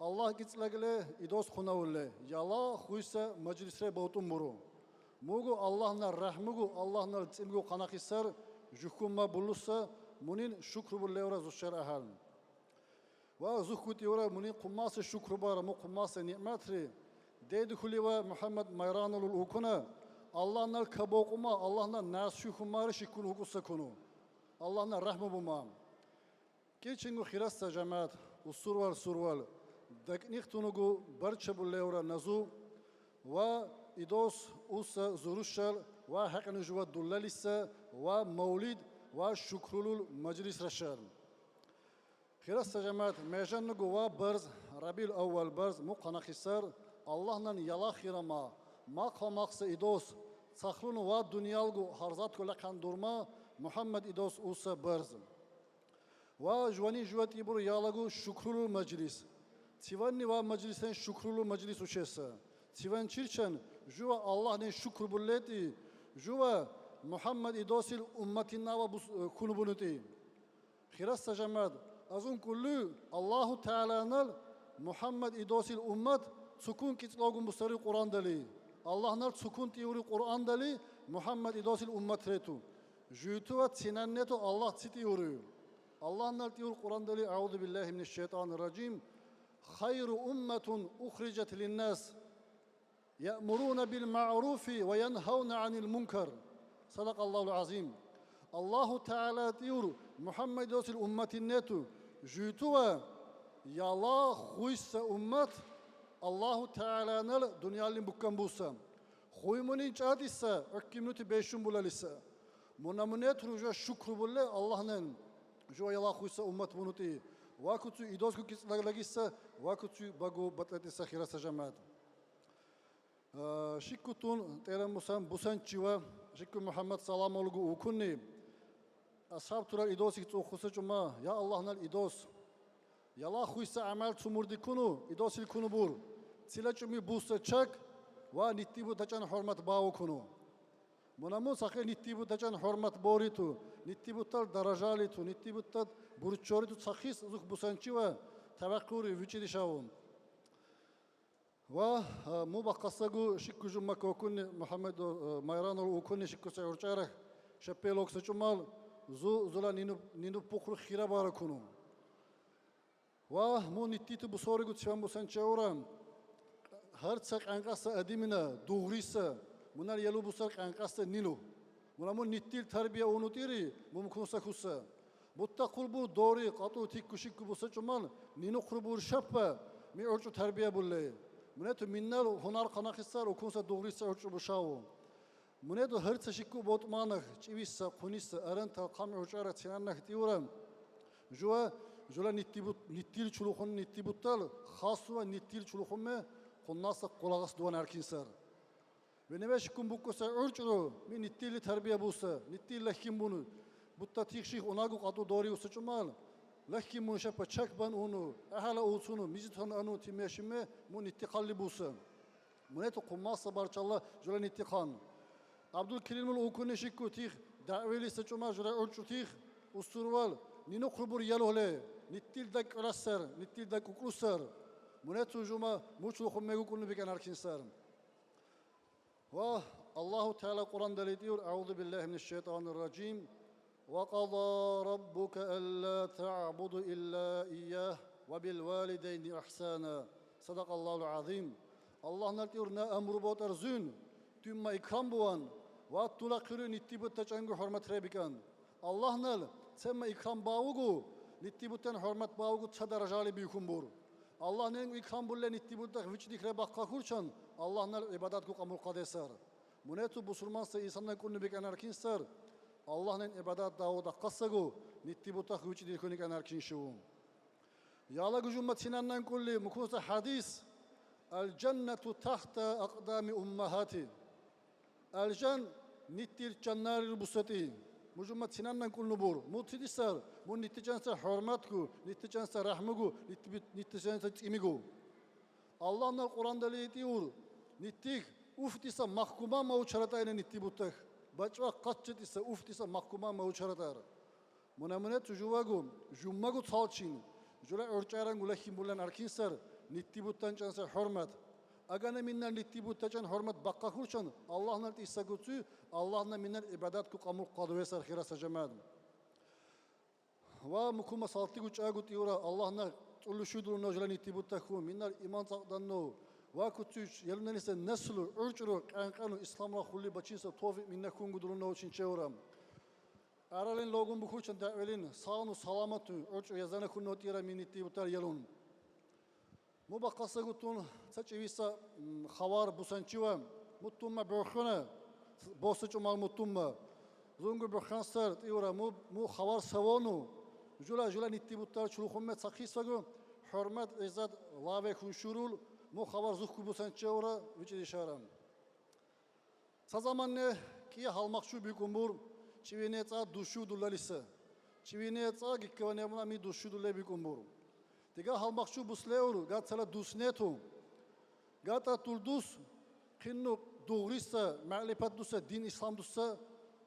Allah gitslagle idos khunaulle yala хуйса маджлисре баутум буру Мугу Аллахна рахмугу Аллахна цимгу qanaqisar жукумма буллуса мунин шукру буллевра зушчара хал وزخوتي ورا مني قماص الشكر بارا مو قماص نعمتري ديد خليوا محمد ميران الوكنا الله نال كبوقما الله نال ناس شكمار شكون وكسكونو الله نال رحمه بما كيشنو خلاص جماعت والسروال سروال دك نختونو برشا بولورا نزو و إدوس أوس زروشل و حق نجوا دلاليسا و مولد و شكرلول مجلس رشال خلاص جماعت ميجان نجوا برز ربيع الأول برز مقنا خسر الله نن يلا خيرما ما قماقس إدوس سخلون و دنيا الجو هرزات كل كان دورما محمد إدوس أوس برز و جواني جوات يبر يلاجو شكرلو مجلس تيواني و مجلسين شكرلو مجلس وشيسا تيوان شيرشان جوا الله نن شكر بلتي جوا محمد إدوس الأمتنا و كنبونتي خلاص جماعت أظن كله الله تعالى نال محمد إدوس الأمة سكون كتلاقون بسري القرآن دلي الله نال سكون تيوري القرآن دلي محمد إدوس الأمة ريتو جيتو وتسننتو الله تيوري الله نال تيور القرآن دلي أعوذ بالله من الشيطان الرجيم خير أمة أخرجت للناس يأمرون بالمعروف وينهون عن المنكر صدق الله العظيم الله تعالى تيور محمد إدوس الأمة النتو جيتوا يلا خويس أمت الله تعالى نال دنيا اللي بكم بوسا خوي مني جاديسا أكملت بيشم بولا لسا منامنت رجع شكر بولا الله نن جو يلا خويس أمت منوتي واكتو إدوس كيس لجيسا واكتو بقو بتلتسا خيرا سجمات Şikkutun terem busan çiva şikku Muhammed salam olgu ukunni ashab turar idos ki tsoxusa çuma ya Allah'nal idos yala khuysa amal tsumurdi kunu idosil kunu bur sila çumi busa çak va nittibu taçan hurmat bau kunu Munamun sakhe nittibu taçan hurmat boritu nittibu tal darajalitu nittibu tal burçoritu sakhis zuh busan çiva tabakkuri vücidi şavun Ва му бақасагу шикку жумма кокунни Мухаммед Майранол укунни шикку саурчара шапелок сачумал зула нину пухру хира баракуну. Ва му ниттиту бусоригу чван бусан чаурам харцак анқаса адимина дуғриса мунар ялу бусар анқаса нилу. Муна му ниттил тарбия унутири мумкунса хуса. Бутта кулбу дори қату тикку шикку бусачумал нину курбур шаппа ми орчу тарбия булле. Munetu minnar hunar kanakhisar okunsa doğruysa ölçü buşavu. Munetu hırtsa şikku botmanah çivissa kunissa aranta kam ölçara çinannak diyoram. Jula nittil çulukhun nittibuttal khaswa nittil çulukhun me kunnasa kulagas duan erkinsar. Ve nebe şikkun bukkusa ölçü mi nittili terbiye bulsa nittil lahkim bunu. Butta tikşih onagu qatu doğru usa çumal. Lakin mun şapa çakban onu, ahala olsunu, mizithan anu timeşime mun ittikalli bulsa. Munetu kummasa barçalla julan ittikan. Abdülkerimul okune şikku tih, daveli seçuma jula ölçü tih, usturval, nino krubur yalohle, nittil dak rassar, nittil dak ukrusar. Munetu juma muçlu kummegu kunu biken arkinsar. Ve Allahu Teala Kur'an'da diyor, Euzu billahi mineşşeytanirracim. وقضى ربك ألا تعبدوا إلا إياه وبالوالدين إحسانا صدق الله العظيم الله نرتيرنا أمر بوتر زين تم إكرام بوان واتولا كرو نتيبت تجانغو حرمت ربكان الله نال سما إكرام باوغو نتيبتن حرمت باوغو تشدر جالي بيكم بور الله نال إكرام بولا نتيبت وجدك ربقا كورشان الله نال عبادتكو قمر قدسار منيتو بسرمان سا إنسان كون بكان أركينسار Allah'ın ibadet davuda kassagu nittibuta hücü dilkonik anarkin şuum. Yala gücümmet sinannan kulli mukusa hadis el cennetu tahta aqdami ummahati. El can nittir cannar busati. Mucummet sinannan kullu bur. Mutidisar mu nitticansa hürmetku, nitticansa rahmugu, nitticansa timigu. Allah'ın Kur'an'da diyor nittik uftisa mahkuma mauçaratayna nittibutak. Bacva kaççet ise uft ise mahkuma mauçaratar. Munamunet juvagu jummagu tsalçin. Jula örçaran gulahim bulan arkinsar nittibuttan chansa hürmet. Agana minnan nittibuttan hürmet bakka kurçan Allah'ın issa gutsu Allah'ın minnan ibadat ku qamul qadwesar khirasa jamad. Va mukuma salti guça gut yura Allah'ın uluşudur nojla nittibutta ku minnar iman taqdanno. Vakutüç yalından ise neslu, ölçülü, kankanu, İslam'la hulli başınsa tofik minne kungu durumda için çeviram. Aralın logun bu kurçan davelin sağını salamatı, ölçü yazana kunnu otira minitti butar yalun. Mubakasa gutun saç evisa xavar busançıva, muttumma börkhana, bosuç umal muttumma. Zungu börkhansar diora mu xavar savonu, jula nitti butar çulukhummet sakhisagu, hürmet izad lave kunşurul, mu xabar zuhku busan çevra vücud işaram. Sazamanne ki halmakçu büyük umur çivine ta duşu dulalisa. Çivine ta gikvane buna mi duşu dulle büyük umur. Tiga halmakçu busleur gatsala dusnetu. Gata tuldus kinnu doğrisa ma'rifat dusa din İslam dusa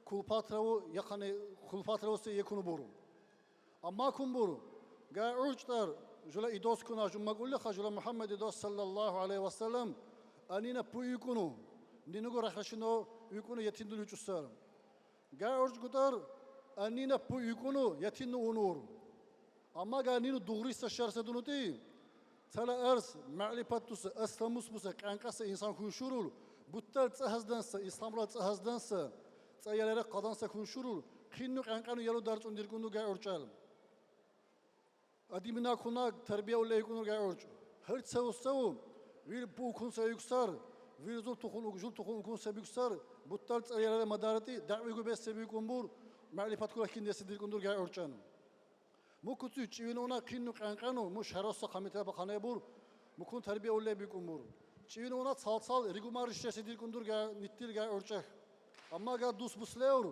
kulpatravu yakane kulpatravu se yekunu boru. Amma kumburu ga urçlar Jula idos kuna jumma gulle khajula Muhammed idos sallallahu aleyhi ve sellem anina puyukunu ninugo rakhashino yukunu yetindul uçusar. Ga orj gutar anina puyukunu yetindu unur. Amma ga ninu doğruysa şerse dunuti. Tala arz ma'rifatus aslamus musa kankasa insan kunşurul. Buttal tsahazdansa İslamla tsahazdansa tsayalere qadansa kunşurul. Kinnu kankanu yalu darç undirgundu ga orçal. Adimina kunak terbiye ulle ykunur ga orç. Her savu vir bu kunsa yüksar. Vir zul tukun kunsa yüksar. Buttal tsayalere madarati da'vi gubesse büyük umbur. Ma'rifat kula kindesi dirgundur ga orçan. Mukutsu çivin ona kinnu kankanu muş harassa kamite bakane bur. Mukun terbiye ulle büyük umbur. Çivini ona salsal rigumar işlesi dilkundur ga nittil ga örçek. Amma ga dus busleur.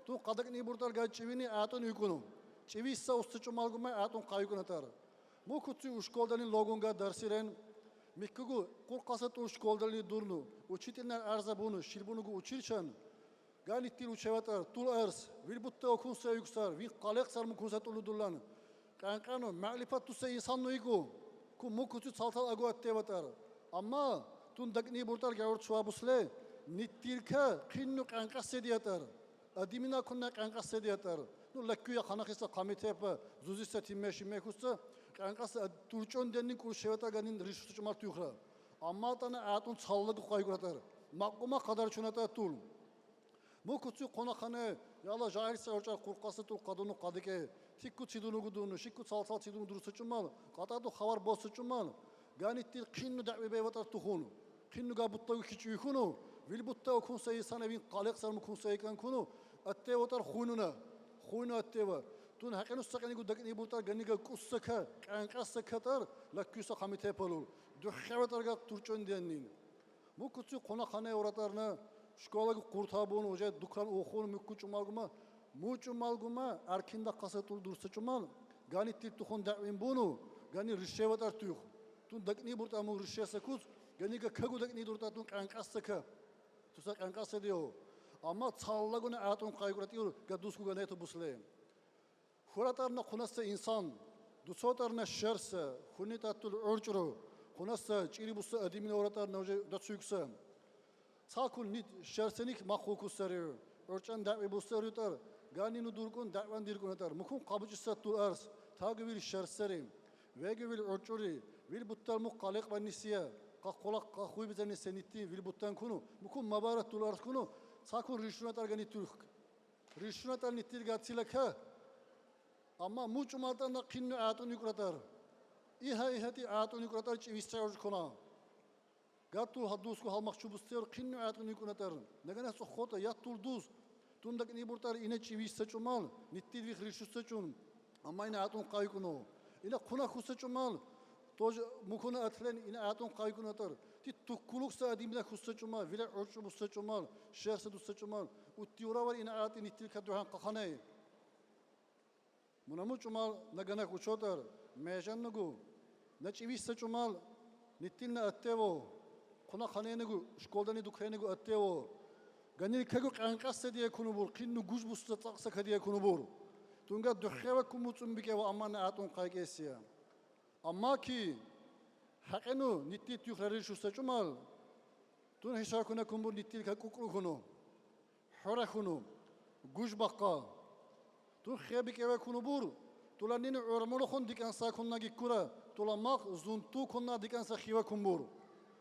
Tu kadak ni burtar ga çivini atın yükunu. Çivi ise usta çumalguma atın kaykun atar. Bu kutsu uşkoldanın logunga dersiren mikkugu kurqasat uşkoldanı durnu. Uçitinler arza bunu şilbunugu uçirçan. Ga nittil uçevatar tul ars. Vil butta okunsa yüksar. Vil kalek sarmı kunsat ulu dullan. Kankano ma'lifat tusa insan noiku. Ku mu kutsu salsal agu attevatar. Amma tun dakni burtar gavur çuabusle nittilka kinnu kankas sediyatar. Adimina kunna kankas sediyatar. Nu lakkuya kanakisa kamitepa zuzisa timmeşime kussa kankas turçon dennin kurşevata ganin rişuçmar tuyukra. Amma tana atun çallık kayguratar. Makuma kadar çunata tul. Bu kutsu konakhane yala jahilse orçar kurqası tul kadını kadike. Tikku çidunu gudunu, şikku salsal çidunu dursuçumal. Qatadu xabar bosuçumal. Ganittil kinnu da've bevatar tuhunu. Kinnu ga butta kiçü yukunu. Vil butta okun sayı sana bin qalıq sarmı kun sayı kan kunu. Atte otar khununa. Khunu atte var. Tun haqqan ustaqani gudakni butar ganiga kussaka kanqasakatar lakküsa xamite palul. Duhxavatar ga turçon diyennin. Bu kutsu konakhane oratarna şkolaga qurtabun oja dukan oxun mükkuçumalguma muçumalguma arkinda qasatul dursaçumal. Ganittil tuhun da'vin bunu. Gani rişevatar tuyuk. Tun dakni burta mu rişese kuz ganiga kagu dakni durta tun kankasaka tusa kankasa diyor ama çallaguna atun kayguratiyor gadusku ganeto busle huratarna kunassa insan dusotarna şerse hunitatul urçuru kunassa çiribussa adimine oratarna oje datsuyuksa sakul nit şersenik makhukus sarıyor urçan davi busarıtar ganinu durkun davan dirkunatar mukun qabucissa tul ars tagvil şerserim Vegevil urçuri vil buttar mu qalıq ve nisiya qaqolaq qaxuy bizani senitti vil buttan kunu mukun mabarat tular kunu sakun rişunatar gani türk rişunatar nittil gatsilaka amma muçumaltan da kinnu atun yukratar ihati atun yukratar çivistayır kona gatul hadusku halmak çubustayır kinnu atun yukratar negana sokhota yatul duz tundak ni burtar ine çivistaçumal nittil vi rişustaçun amma ine atun qaykunu ina kuna kusaçumal toj mukuna atlen ina atun qaykunatar ti tukkuluk saadimda kusaçumal vila urçu busaçumal şerse dusaçumal uttiura var ina atin ittil kaduhan qaqanay munamuçumal nagana kuchotar mejannugu nachivisaçumal nittilna attevo kuna khanenugu şkoldani dukhaynugu attevo ganil kagu qanqassa diye kunubur qinnu guj busta taqsa diye kunubur Tunga dukheva kumutsun bike wa amana atun qaygesiya. Amma ki haqenu nitti tuyukhları şusta çumal. Tun hisakuna kumbur nittil ka kukru kunu. Hora kunu. Guj baqa. Tun khebike ve kunu bur. Tulanini urmulu khun dikansa kunna gikura. Tulamak zuntu kunna dikansa khiva kumbur.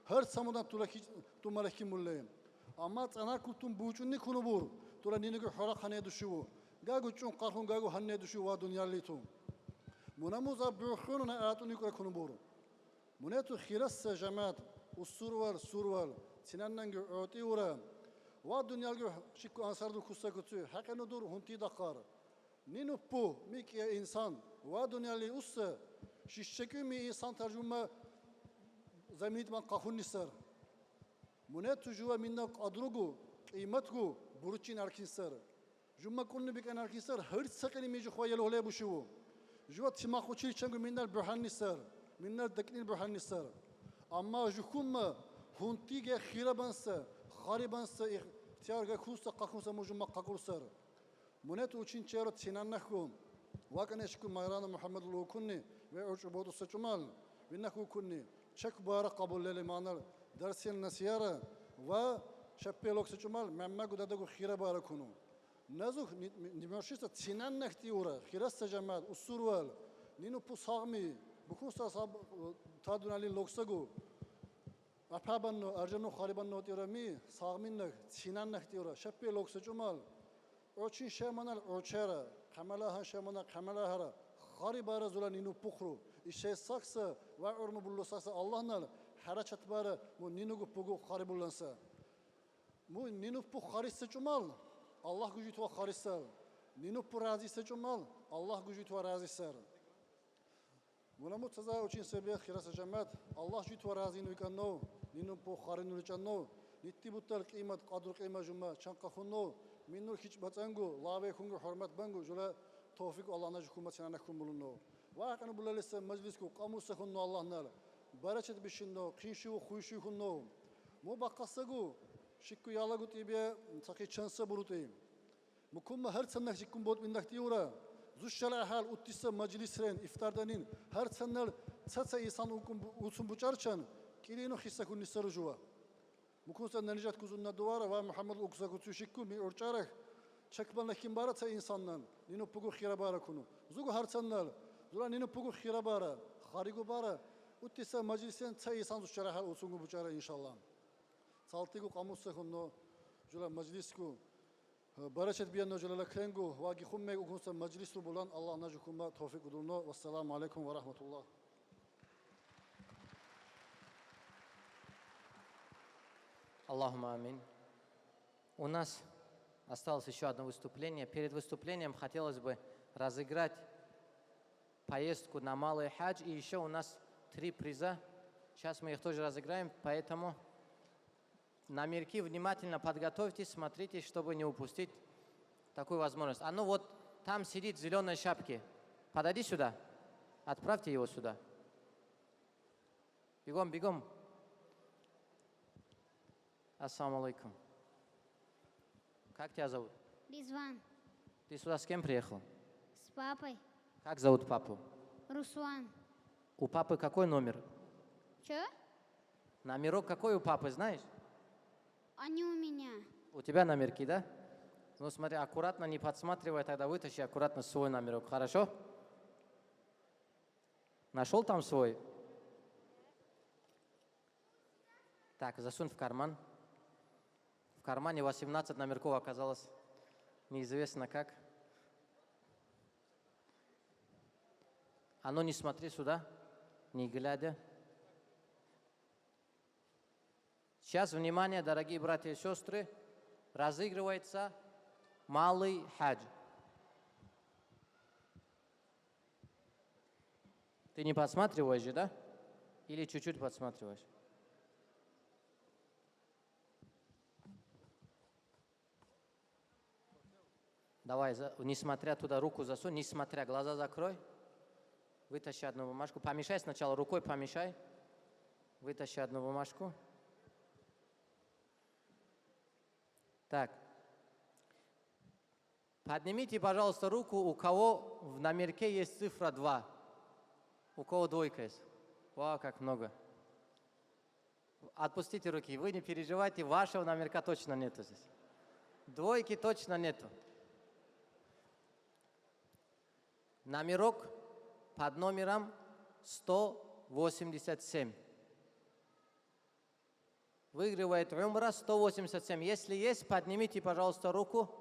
Her samudan tulaki tumalaki mulle. Amma tsana kutun buçunni kunu bur. Tulanini hora khane düşüvu. Gagu çun qarhun gagu hanne düşü wa dunyalitum. Munamuza bukhununa atun yukra kunubur. Munetu khirassa jamaat usurwal sinannan gü oti ura. Wa dunyal gü şikku ansardu kussa kutsu hakanu dur hunti daqar. Ninuppu mikiye insan wa dunyali ussa şişçekü mi insan tercüme zaminit man qahun nisar. Munetu juwa minna qadrugu qimatgu burucin arkinsar. Jumma kunni bik anarkisar her sakani meju khoyal ole bushu jwa tima khochil changu minnar buhannisar minnar daknil buhannisar amma jukumma hunti ge khirabansa kharibansa ihtiyar ge khusa qaqunsa mujumma qaqursar munet uchin chero tinannakum wakaneşku mayrana muhammed lu kunni ve urcu bodu saçumal binnaku kunni çek bara qabullele manar dersin nasiyara ve şappelok saçumal memma gudadagu khira bara kunu Nazuk nimashista tsinan nakti ura khirasta jamaat usurwal ninu pusagmi bukusta sab tadunali loksagu apabanno arjanu kharibanno tirami sagminnak tsinan nakti ura shappe loksajumal ochin shemanal ochera kamalaha shemana kamalahara kharibara zula ninu pukhru ishe saksa va urmu bullosasa Allah'nal haracat bara mu ninu pugu kharibullansa mu ninu pukh kharissajumal Allah gücü tuva kharissar. Ninup razı seçumal. Allah gücü tuva razı ser. Buna mutsaza için sebebi khirasa cemaat. Allah gücü tuva razı nukanno. нину по харину чанно, нитти бутал қимат қадр қима жума чанқа хунно, миннур хич бацангу, лаве хунгу хурмат бангу, жула توفيق الله نجح كم سنة نكون ملونه واقعنا بقول لسه مجلسكم قاموس خنوا الله نال بركة بشنو خيشوا خويشوا خنوا مو بقصقوا شكو يلا قلت يبي ساقي شانس بروتين مكون هر سنة شكون بود من دكتيورا زوج شلع حال وتسا مجلس رين إفطار دانين هر سنة تسا إنسان وكم بچارشان كيلينو خيسا كون نسر جوا مكون سنة نجات كوزنا دوارا ومحمد أوكسا كوتشو شكو من أرچارك çakbanla kim bara ta insandan nino pugu khira bara kunu zugu harçanlar zura nino pugu khira bara kharigo bara uttisa majlisen ta insan uçara hal usungu buçara inşallah saltigu qamussa kunno jula majlisku barachet biyanno jula krengu wagi khumme ukunsa majlisu bulan Allah najukuma tawfik udulno wassalamu alaikum ve rahmetullah. Аллахума амин. У нас осталось еще одно выступление. Перед выступлением хотелось бы разыграть поездку на Малый хадж. И еще у нас 3 приза. Сейчас мы их тоже разыграем, поэтому номерки внимательно подготовьтесь, смотрите, чтобы не упустить такую возможность. А ну вот там сидит в зеленой шапке. Подойди сюда. Отправьте его сюда. Бегом, бегом. Ассаламу алейкум. Как тебя зовут? Ризван. Ты сюда с кем приехал? С папой. Как зовут папу? Руслан. У папы какой номер? Че? Номерок какой у папы, знаешь? Они у меня. У тебя номерки, да? Ну смотри, аккуратно не подсматривай, тогда вытащи аккуратно свой номерок, хорошо? Нашел там свой? Так, засунь в карман. В кармане 18 номерков оказалось. Неизвестно как. А ну не смотри сюда, не глядя. Сейчас, внимание, дорогие братья и сестры, разыгрывается Малый хадж. Ты не подсматриваешь же, да? Или чуть-чуть подсматриваешь? Давай, несмотря туда руку засунь, несмотря, глаза закрой. Вытащи одну бумажку. Помешай сначала рукой, помешай. Вытащи одну бумажку. Так. Поднимите, пожалуйста, руку, у кого в номерке есть цифра 2. У кого двойка есть. Вау, как много. Отпустите руки. Вы не переживайте, вашего номерка точно нету здесь. Двойки точно нету. Номерок под номером 187. Выигрывает умра 187. Если есть, поднимите, пожалуйста, руку.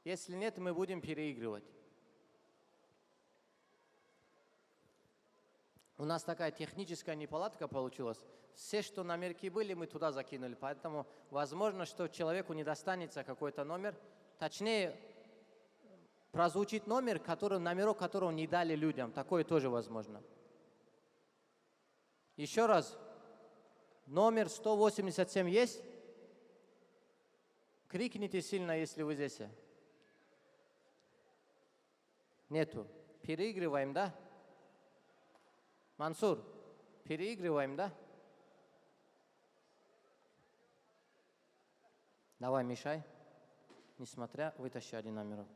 Если нет, мы будем переигрывать. У нас такая техническая неполадка получилась. Все, что номерки были, мы туда закинули. Поэтому возможно, что человеку не достанется какой-то номер. Точнее, прозвучит номерок которого не дали людям. Такое тоже возможно. Еще раз. Номер 187 есть? Крикните сильно, если вы здесь. Нету. Переигрываем, да? Мансур, переигрываем, да? Давай, мешай. Несмотря, вытащи один номерок.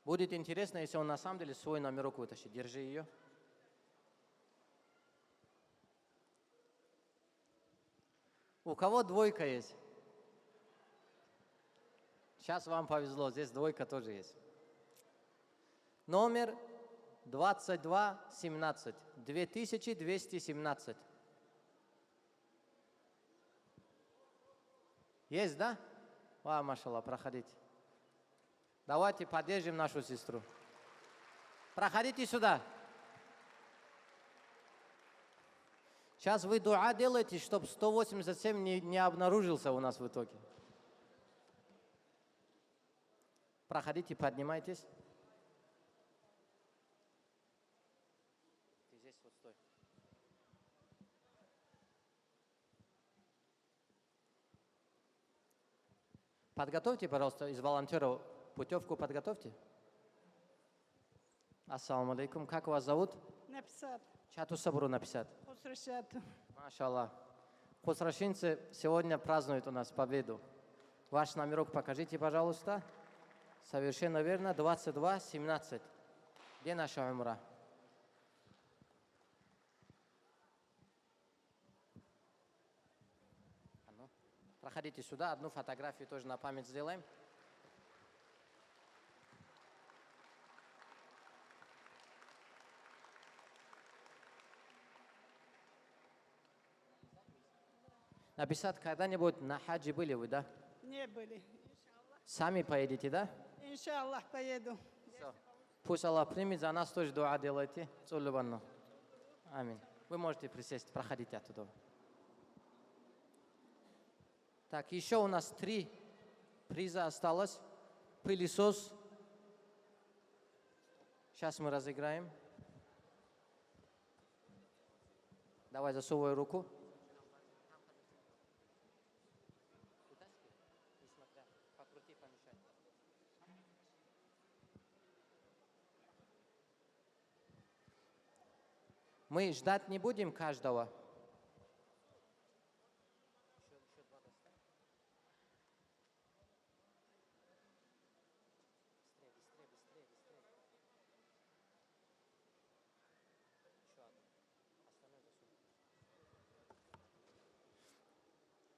Будет интересно, если он на самом деле свой номерок вытащит. Держи ее. У кого двойка есть? Сейчас вам повезло, здесь двойка тоже есть. Номер 2217. 2217. Есть, да? Ва, машаллах, проходите. Давайте поддержим нашу сестру. Проходите сюда. Сейчас вы дуа делаете, чтобы 187 не обнаружился у нас в итоге. проходите, поднимайтесь. Ты здесь вот стой. Подготовьте, пожалуйста, из волонтеров путевку подготовьте. Ассаламу алейкум. Как вас зовут? Написать. Чату сабру написать. Хусрашат. Машаллах. Хусрашинцы сегодня празднуют у нас победу. Ваш номерок покажите, пожалуйста. Совершенно верно. 22-17. Где наша умра? Проходите сюда. Одну фотографию тоже на память сделаем. Написать, когда-нибудь на хаджи были вы, да? Не были. Сами поедете, да? Иншаллах, поеду. Все. Пусть Аллах примет, за нас тоже дуа делайте. Цуллюбанну. Амин. Вы можете присесть, проходите оттуда. Так, еще у нас 3 приза осталось. Пылесос. Сейчас мы разыграем. Давай засовывай руку. Мы ждать не будем каждого.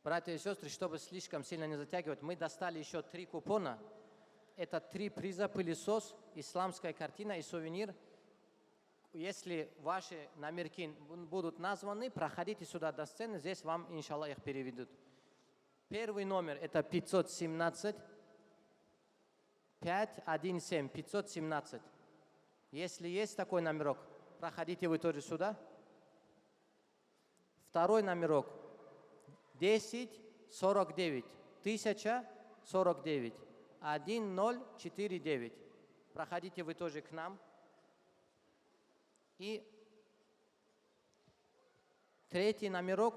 Братья и сестры, чтобы слишком сильно не затягивать, мы достали еще 3 купона. Это 3 приза: пылесос, исламская картина и сувенир. Если ваши номерки будут названы, проходите сюда до сцены, здесь вам, иншаллах, их переведут. Первый номер это 517, 517, 517. Если есть такой номерок, проходите вы тоже сюда. Второй номерок 1049, 1049, 1049. Проходите вы тоже к нам. И третий номерок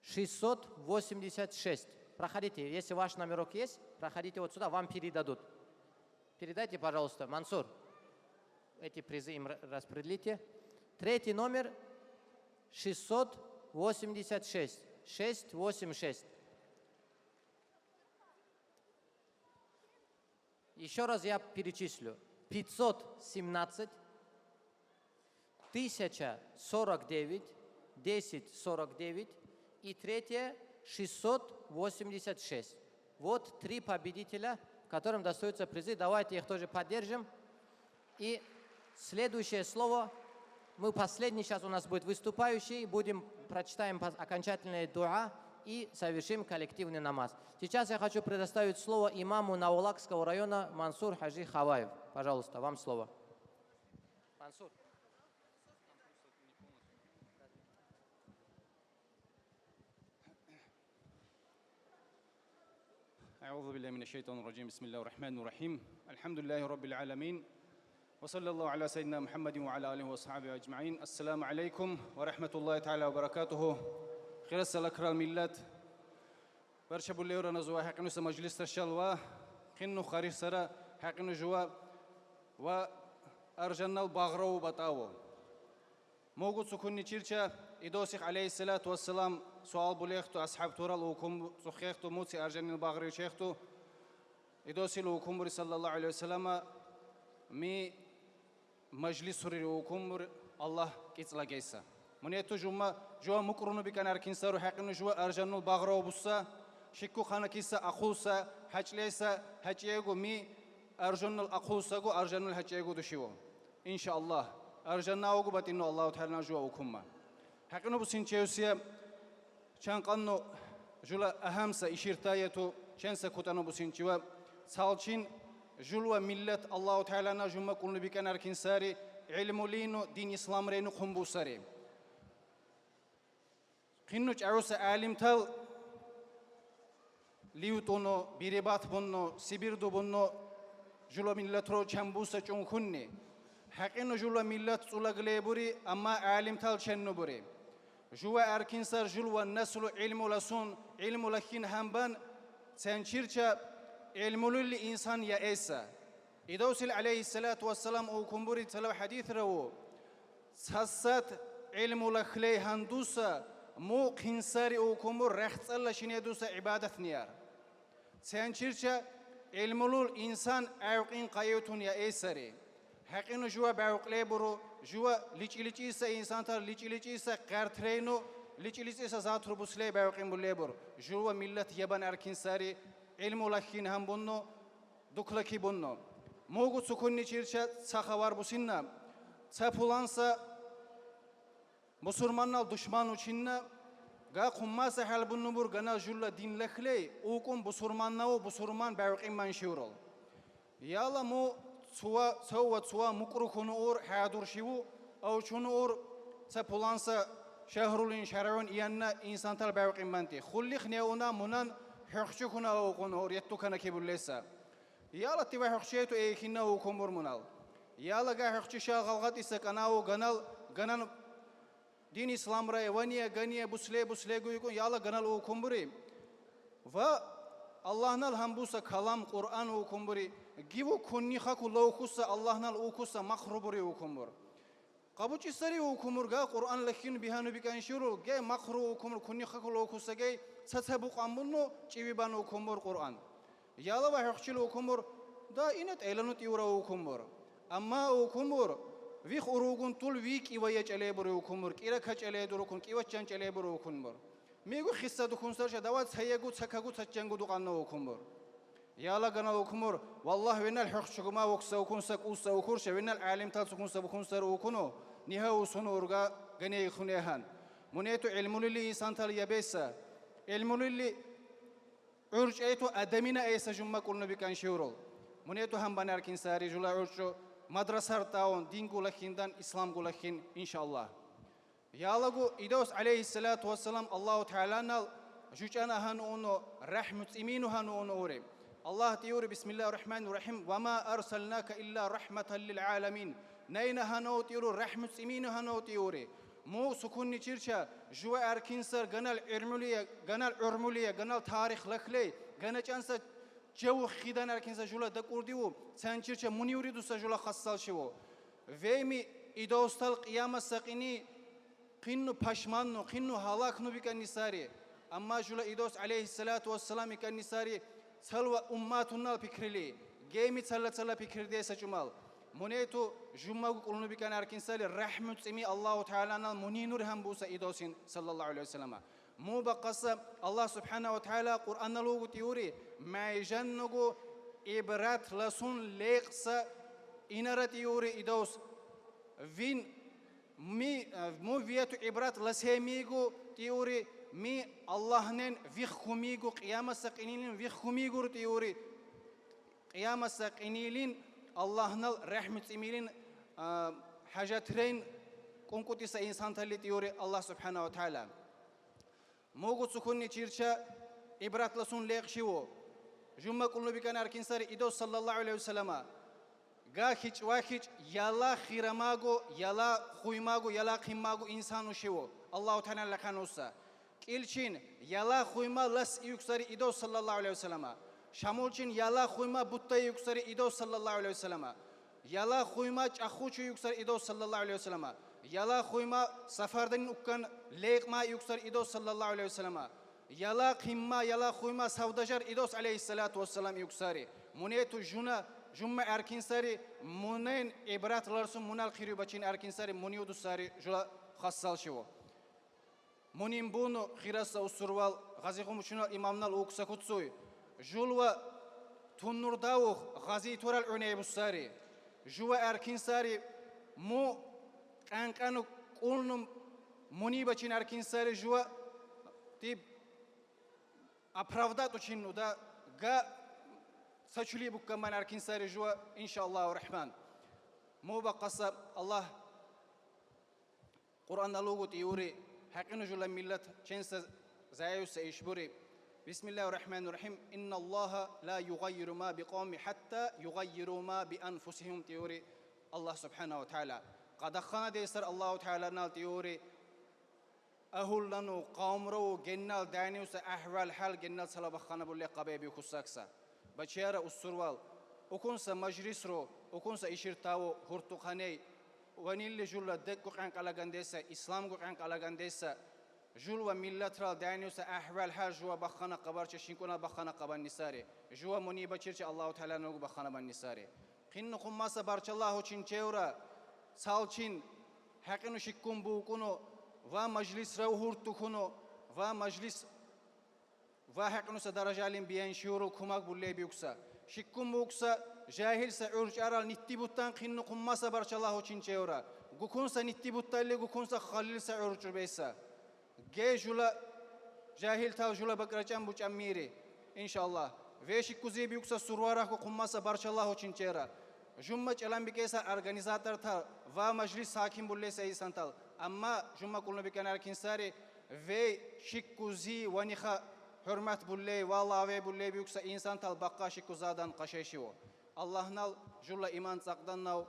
686. Проходите, если ваш номерок есть, проходите вот сюда, вам передадут. Передайте, пожалуйста, Мансур, эти призы им распределите. Третий номер 686, 686. Еще раз я перечислю. 517, 1049, 1049 и третье 686. Вот 3 победителя, которым достаются призы. Давайте их тоже поддержим. И следующее слово. Мы последний, сейчас у нас будет выступающий. Прочитаем окончательное дуа и совершим коллективный намаз. Сейчас я хочу предоставить слово имаму Наулакского района Мансур Хаджи Хаваев. Пожалуйста, вам слово. Мансур. أعوذ بالله من الشيطان الرجيم بسم الله الرحمن الرحيم الحمد لله رب العالمين وصلى الله على سيدنا محمد وعلى آله وصحبه أجمعين السلام عليكم ورحمة الله تعالى وبركاته خيرس الأكرام ملت برشبو الليورا نزوا حقنو سمجلس الشلوى خنو خارج سرا حقنو جوا وأرجنا البغرو بطاو موجود سكوني تشيرشا إدوسيخ عليه الصلاة والسلام سؤال بوليختو أصحاب تورال وكم سخيختو موتي أرجن البغري شيختو إدوسي لوكم صلى الله عليه وسلم مي مجلس سوري وكم الله كيتلا جيسا من يتو جوا مقرون بكان أركين سارو حقن جوا أرجن البغري وبصا شكو خانا كيسا أخوسا حجليسا حجيغو مي أرجن الأخوسا جو أرجن الحجيغو دشيو إن شاء الله أرجنا وجو بتنو الله تعالى جوا وكم حقنو بسنتشيوسيا شان قانو جلا أهمسا إشيرتايتو شانسا كتانو بسنتشوا سالشين جلوا ملة الله تعالى نجوم كل بكان أركين ساري علم لينو دين إسلام رينو خنبو ساري قنوش عروس عالم تال Liutono, Biribat Bonno, Sibirdu Bonno, Jula Millatro Chambusa Chunkunni, Hakino Jula Millat Ulagleburi, Amma Alim Tal Chennuburi, Jua Arkinsar Julwa Naslu Ilmulasun, Ilmulakin Hamban, Sanchircha, Ilmulli Insan Ya Esa. إدوسل عليه الصلاة والسلام أو كمبوري تلو حديث رو ساسات علم لخلي هندوسا مو خنساري أو كمبور رخص الله شنيدوسا عبادة نيار سانشيرشا علم الإنسان عوقين قايوتون يا إيساري حقين جوا بعوق ليبرو جوا ليش إيسا إنسان تر ليش إيسا قارترينو ليش إيسا زات ربوس لي بعوقين بالليبر جوا ملة يبان أركنساري علم لخين هم بنو دكلكي بنو موجود سكوني شيرشة سخوار بسنة سافولانسا مسلماننا دشمن وشينا جا خماسة حلب النبور جنا جل دين لخلي وكم بسرماننا وبسرمان بعرق إيمان شورال يلا مو سوا مكرو خنور حادور شيو أو شنور سافولانسا شهرولين شرعون يانا إنسان تل بعرق إيمانتي خلي خنيونا منان حخشكنا أو خنور يتوكنا كيبوليسا يلا تبع حخشيتو إيكينا وكمبر منال يلا جا حخشي شغالات إسكنا وجنال جنال دين إسلام رأي ونيا جنيا بسلي يقول يلا جنال وكمبري الله نال هم بوسا كلام قرآن وكمبري جيبو كوني خاكو لو خصة الله نال وخصة مخروبري وكمبر قبوش سري وكمبر جا قرآن لكن بيهانو بيكان شروع جا مخرو وكمبر كوني خاكو لو خصة جاي ستبوق أمبنو تبي بانو وكمبر قرآن يلا وحشيل وكمبر دا إنت إعلانو تيورا وكمبر أما وكمبر ويخ أروقون طول ويك إيوايج عليه برو وكمبر كيرا كش عليه دروكون كيوا تشانج عليه برو وكمبر ميجو خسة دكون سرش دوات سيجو تسكعو تشانجو دكانو وكمبر يلا جنا وكمبر والله وين الحشكما وكسا وكون سك وسا وكورش وين العالم تال سكون سبكون سر وكونو نها وسنورجا جنيه يخونيهان منيتو علم اللي إنسان تال يبيسا علم اللي عرج أيتو أدمينا أيسا جمّا كلنا بكان شورول منيتو هم بنار كنساري جلا عرجو مدرسة تاون دين قولا خندان إسلام قولا خن إن شاء الله يالغو إدوس عليه الصلاة والسلام الله تعالى نال جوجانا هنونو رحمة إمينو هنونو أوري الله تيوري بسم الله الرحمن الرحيم وما أرسلناك إلا رحمة للعالمين نينا هنو تيورو رحمة إمينو هنو تيوري مو سكوني تشيرشا جوا أركنسر جنال عرمولية جنال تاريخ لخلي جنا جانسا جو خيدان أركنسر جولا دكورديو سانشيرشا مني يريدو سجولا خاصال شو ويمي إدوستال قيامة سقيني قنو باشمانو قنو هلاك نو بكان نساري أما جولا إدوس عليه الصلاة والسلام كان نساري سلوى أماتنا بكرلي جيمي تلا بكردي سجمال منيتو جمعة قلنا بكان أركين سالي رحمة سمي الله تعالى منينور هم بوسا إدوسين صلى الله عليه وسلم مو بقص الله سبحانه وتعالى قرآن لوجو تيوري ما يجنّو إبرات لسون ليقص إنرت يوري إدوس فين مو فياتو إبرات لسهميجو تيوري مي الله نن فيخميجو قيام السقينين فيخميجو تيوري قيام السقينين الله نال رحمة إميلين حاجاتين كونكوتي سإنسان تلي تيوري الله سبحانه وتعالى موجود سكوني تيرشا إبرات لسون ليقشيو جمّا كلنا بكان أركين ساري إدو صلى الله عليه وسلم جا خيج واخيج يلا خيرماغو يلا خويماغو يلا قيماغو إنسان وشيو الله تعالى لكانوسا كيلشين يلا خويما لس يكسري إدو صلى الله عليه وسلم شامولچين يلا خويما بوتا يكسري إدو صلى الله عليه وسلم يلا خويما چاخوچو يكسري إدو صلى الله عليه وسلم يلا خويما سفردن اوكان ليقما يكسري إدو صلى الله عليه وسلم يلا قيما يلا خويما سوداجر إدوس عليه الصلاة والسلام يكسري منيتو جمع أركين ساري منين إبرات لرسم منال خيري بچين أركين ساري منيودو ساري جلا خاصال شو منين بونو خيراسا وسروال غازيقوم شنو إمامنا الأوكسا كتسوي جلوا تنور داوخ غازي تورال عنيب الساري جوا أركين ساري مو كانوا قولنم مني بچين أركين ساري جوا تيب أправдать очень да га سأشلي بك من أركين ساري جوا إن شاء الله الرحمن مو بقصة الله قرآن لوجو تيوري حقنا جل ملة جنس زايو سيشبري بسم الله الرحمن الرحيم إن الله لا يغير ما بقوم حتى يغيروا ما بأنفسهم تيوري الله سبحانه وتعالى قد خنا ديسر الله تعالى نال تيوري أهلنا قومرو جنال دانيوس أحوال حال جنال سلاب خنا بولي قبيبي خساكسا بچيارا السروال وكونسا مجلس رو وكونسا إشيرتاو هرتوخاني ونيل جولا دك قرآن قلاقنديسا إسلام قرآن قلاقنديسا جول وملت را دانيوس أحوال حال جوا بخنا قبارش شينكونا بخنا قبان نساري جوا مني بچيرش الله تعالى نوغ بخنا بان نساري قن خماسا بارش الله چنچورا سالچين حقنو شكون بوكونو و مجلس رو هرتوخونو و مجلس و حقنو سدرجالين بيان شورو كماك بولي بيوكسا شكون بوكسا جاهل سعورج أرال نتيبوتان قن خماسا بارش الله چنچورا گوكونسا نتيبوتان اللي گوكونسا خليل سعورج بيسا جيجولا جاهل تاو جولا بكرجان بوچ اميري ان شاء الله ويش كوزي بيوكسا سروارا كو قماسا بارش الله چنچيرا جمعه چلان بكيسا اورغانيزاتور تا و مجلس حاكم بولي سي سنتال اما جمعه كلنا بكنار كنساري و شيكوزي ونيخا حرمت بولي والله و بولي بيوكسا انسان تال بقا شيكوزادان قشيشيو الله نال جولا ايمان ساقدان ناو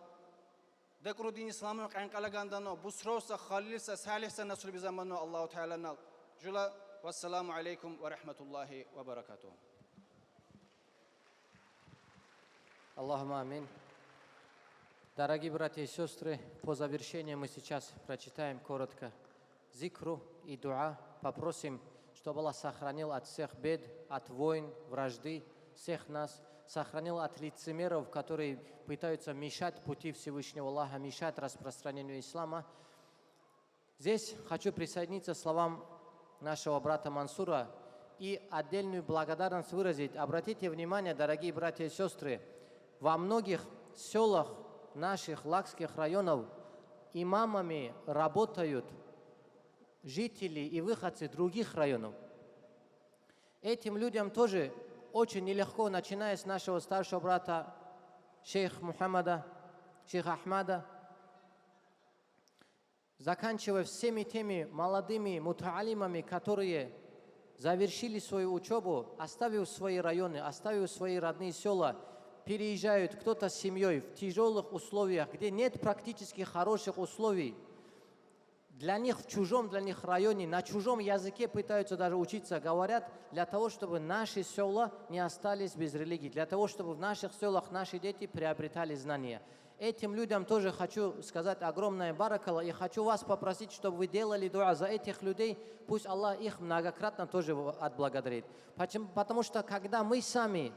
دكرو دين إسلام قان قلقاندانو بسروسا خليلسا سالسا نصر بزمانو الله تعالى نال جلا والسلام عليكم ورحمة الله وبركاته. Аллахумма амин. Дорогие братья и сестры, по завершению мы сейчас прочитаем коротко зикру и дуа. Попросим, чтобы Аллах сохранил от всех бед, от войн, вражды, всех нас, сохранил от лицемеров, которые пытаются мешать пути Всевышнего Аллаха, мешать распространению ислама. Здесь хочу присоединиться к словам нашего брата Мансура и отдельную благодарность выразить. Обратите внимание, дорогие братья и сестры, во многих селах наших лакских районов имамами работают жители и выходцы других районов. Этим людям тоже очень нелегко, начиная с нашего старшего брата шейха Мухаммада, шейха Ахмада, заканчивая всеми теми молодыми мутаалимами, которые завершили свою учебу, оставив свои районы, оставив свои родные села, переезжают кто-то с семьей в тяжелых условиях, где нет практически хороших условий. Для них в чужом, для них районе, на чужом языке пытаются даже учиться, говорят, для того, чтобы наши села не остались без религии, для того, чтобы в наших селах наши дети приобретали знания. Этим людям тоже хочу сказать огромное баракалла, и хочу вас попросить, чтобы вы делали дуа за этих людей, пусть Аллах их многократно тоже отблагодарит. Потому что когда мы сами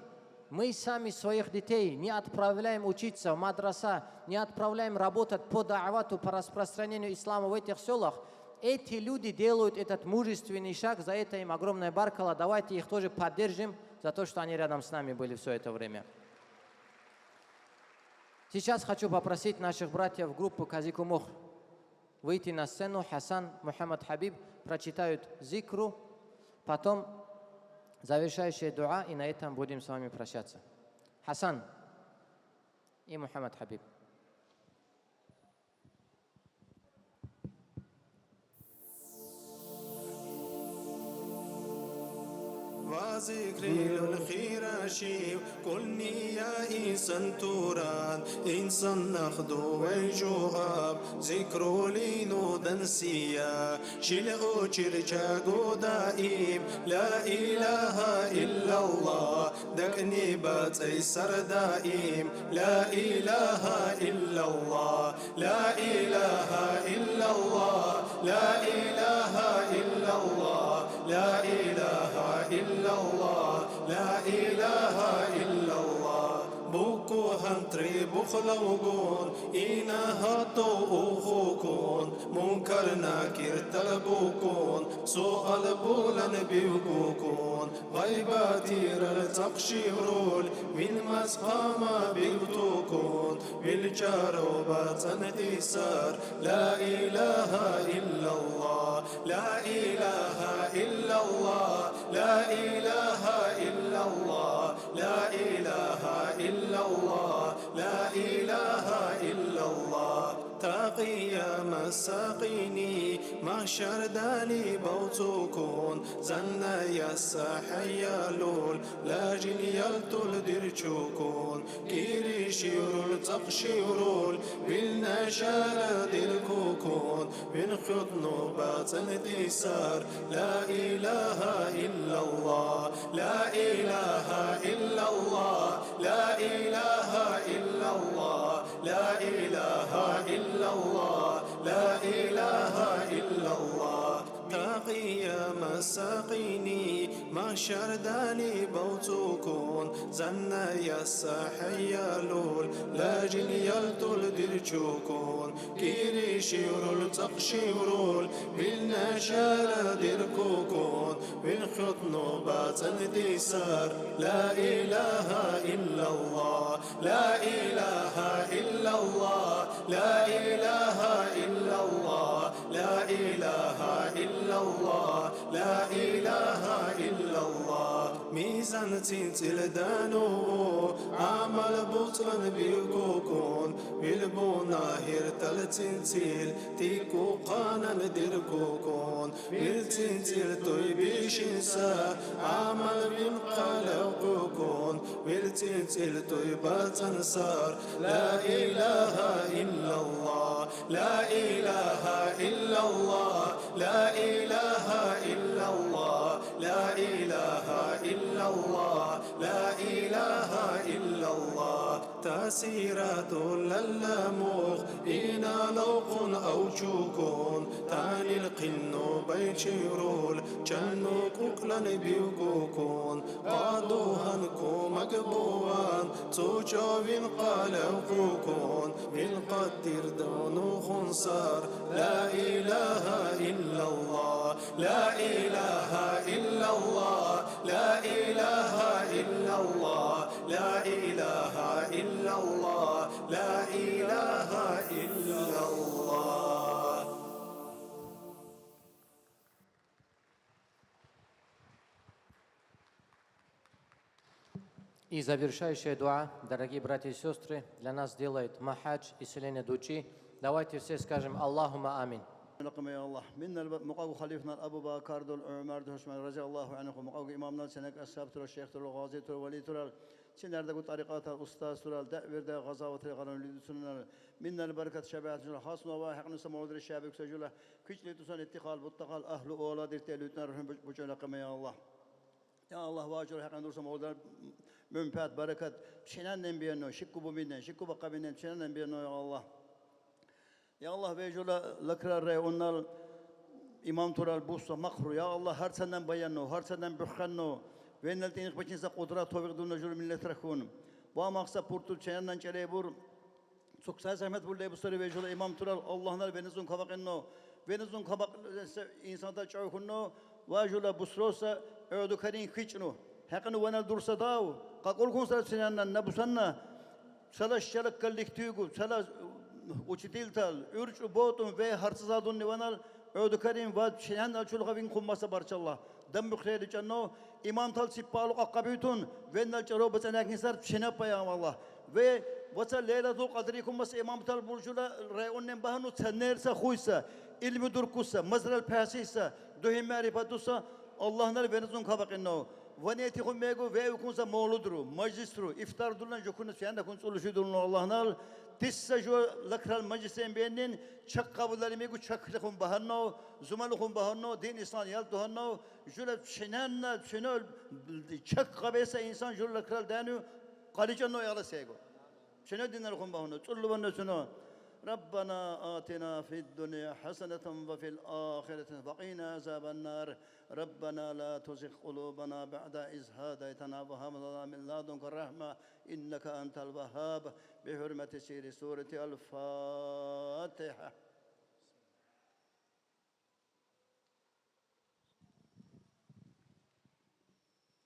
своих детей не отправляем учиться в мадраса, не отправляем работать по да'вату, по распространению ислама в этих селах, эти люди делают этот мужественный шаг, за это им огромная баркала. Давайте их тоже поддержим за то, что они рядом с нами были все это время. Сейчас хочу попросить наших братьев группы Казикумух выйти на сцену. Хасан, Мухаммад Хабиб прочитают зикру, потом завершающая дуа, и на этом будем с вами прощаться. Хасан и Мухаммад Хабиб. وذكري الخير شيب كلني يا إنسان توران إنسان نخدو ويجواب ذكرو لي نودن سيا شلغو چرچاقو دائم لا إله إلا الله دكني بات أيسر دائم لا إله إلا الله لا إله إلا الله لا إله إلا الله لا إله إلا الله لا إله إلا الله بوكو هنتري بخلوغون إنا هاتو أخوكون منكر ناكر تلبوكون سؤال بولن بيوكون غيباتير التقشيرول من مسقاما بيوتوكون بالجاروبات انتسار لا إله إلا الله لا إله إلا الله لا إله إلا الله لا إله إلا الله لا إله إلا الله قيام الساقيني محشر دالي بوتوكون زنا يسحيالول لاجن يلتل درچوكون كيري شيرول تقشيرول بالنشال دلكوكون من خطنو باطن ديسار لا إله إلا الله لا إله إلا الله لا إله إلا الله لا إله إلا الله لا إله إلا الله قيام الساقيني محشر دالي بوتوكون زنا يسحيالول لاجن يلتل درچوكون كيري شيرول تقشيرول بالنشال دركوكون بالخطنو باطن ديسار لا إله إلا الله لا إله إلا الله لا إله إلا الله لا إله إلا الله لا إله إلا الله ميزان تنتل دانو عمل بطلن بيكوكون بالبناهر تلتنتل تيكو قانا ندركوكون بالتنتل طيبيش انسا عمل من قلقوكون بالتنتل طيبات انصار لا إله إلا الله لا إله إلا الله لا إله إلا الله لا إله إلا الله لا إله إلا الله تأثيرات للموخ إنا لوق أو شوكون تاني القنو بيشيرول جنو كوكلن بيوكوكون قادوهنكو مقبوان توجوين قالوكوكون بالقدر دونو خنصار لا إله إلا الله لا إله إلا الله لا إله إلا الله لا إله إلا الله لا إله إلا الله. И завершающая дуа, дорогие братья и сестры, для нас делает Махадж и Селеня Дучи. Давайте все скажем Аллахума амин. لكم يا الله منا مقاو خليفنا ابو بكر دول عمر دول رضي الله عنهم مقاو امامنا سنك اصحاب تر الشيخ تر الغازي تر ولي تر سنرده طريقات الاستاذ تر دعوه غزاوه قانون سنن منا البركه شبعت خاص وواحق نسمع الشباب سجله كجلي تسن اتقال بتقال اهل اولاد تلوتنا رحم بجلكم يا الله يا الله واجر حق نور سمع منفعت بركه شنن بينو شكو بمن شكو بقبن شنن بينو يا الله يا الله بيجولا لكرر ونال إمام ترى البوسة مخرو يا الله هر سنة بيانو هر سنة بخنو وين التينك بتشين قدرات توفيق دون نجور من لتركون وامقصا بورتو تشين نانشلي بور سكساس أحمد بولي بستري بيجولا إمام ترى الله نال بينزون خبق إنه بينزون خبق إنسان تجاو خنو واجولا بسروسا أودو كرين خيشنو هكذا وانا درسا داو قاقول كون سر سنانا نبسنا سلا شلك كلك تيجو سلا Uçitiltal, ürç botum ve harsızadun nivanal ödükerim ve şehan açılga bin kummasa barçallah. Dem bükreydi canno imam tal sippalu akkabitun ve nal çaro bacanak nisar şena payam Allah. Ve vasa leylatul kadri kummasa imam tal burjula reyunnen bahanu sennerse khuysa ilmi durkusa mazral pasisa duhim marifatusa Allah'ın venizun kabakinno. Vaniyeti kummego ve ukunsa mağludru, majistru, iftar dulan jokunu siyanda kun soluşudun Allah'ın تسا جو لكر المجلسين بينن شق قبل الميجو شق لكم بهنو زملكم بهنو دين إسلام يالتو هنو جل شنان شنو شق قبيسة إنسان جل لكر دانو قاليجانو يالا سيجو شنو دين لكم بهنو تقولوا بنا شنو ربنا آتنا في الدنيا حسنة وفي الآخرة وقنا عذاب النار ربنا لا تزغ قلوبنا بعد إذ هديتنا وهب لنا من لدنك الرحمة إنك أنت الوهاب بحرمة سير سورة الفاتحة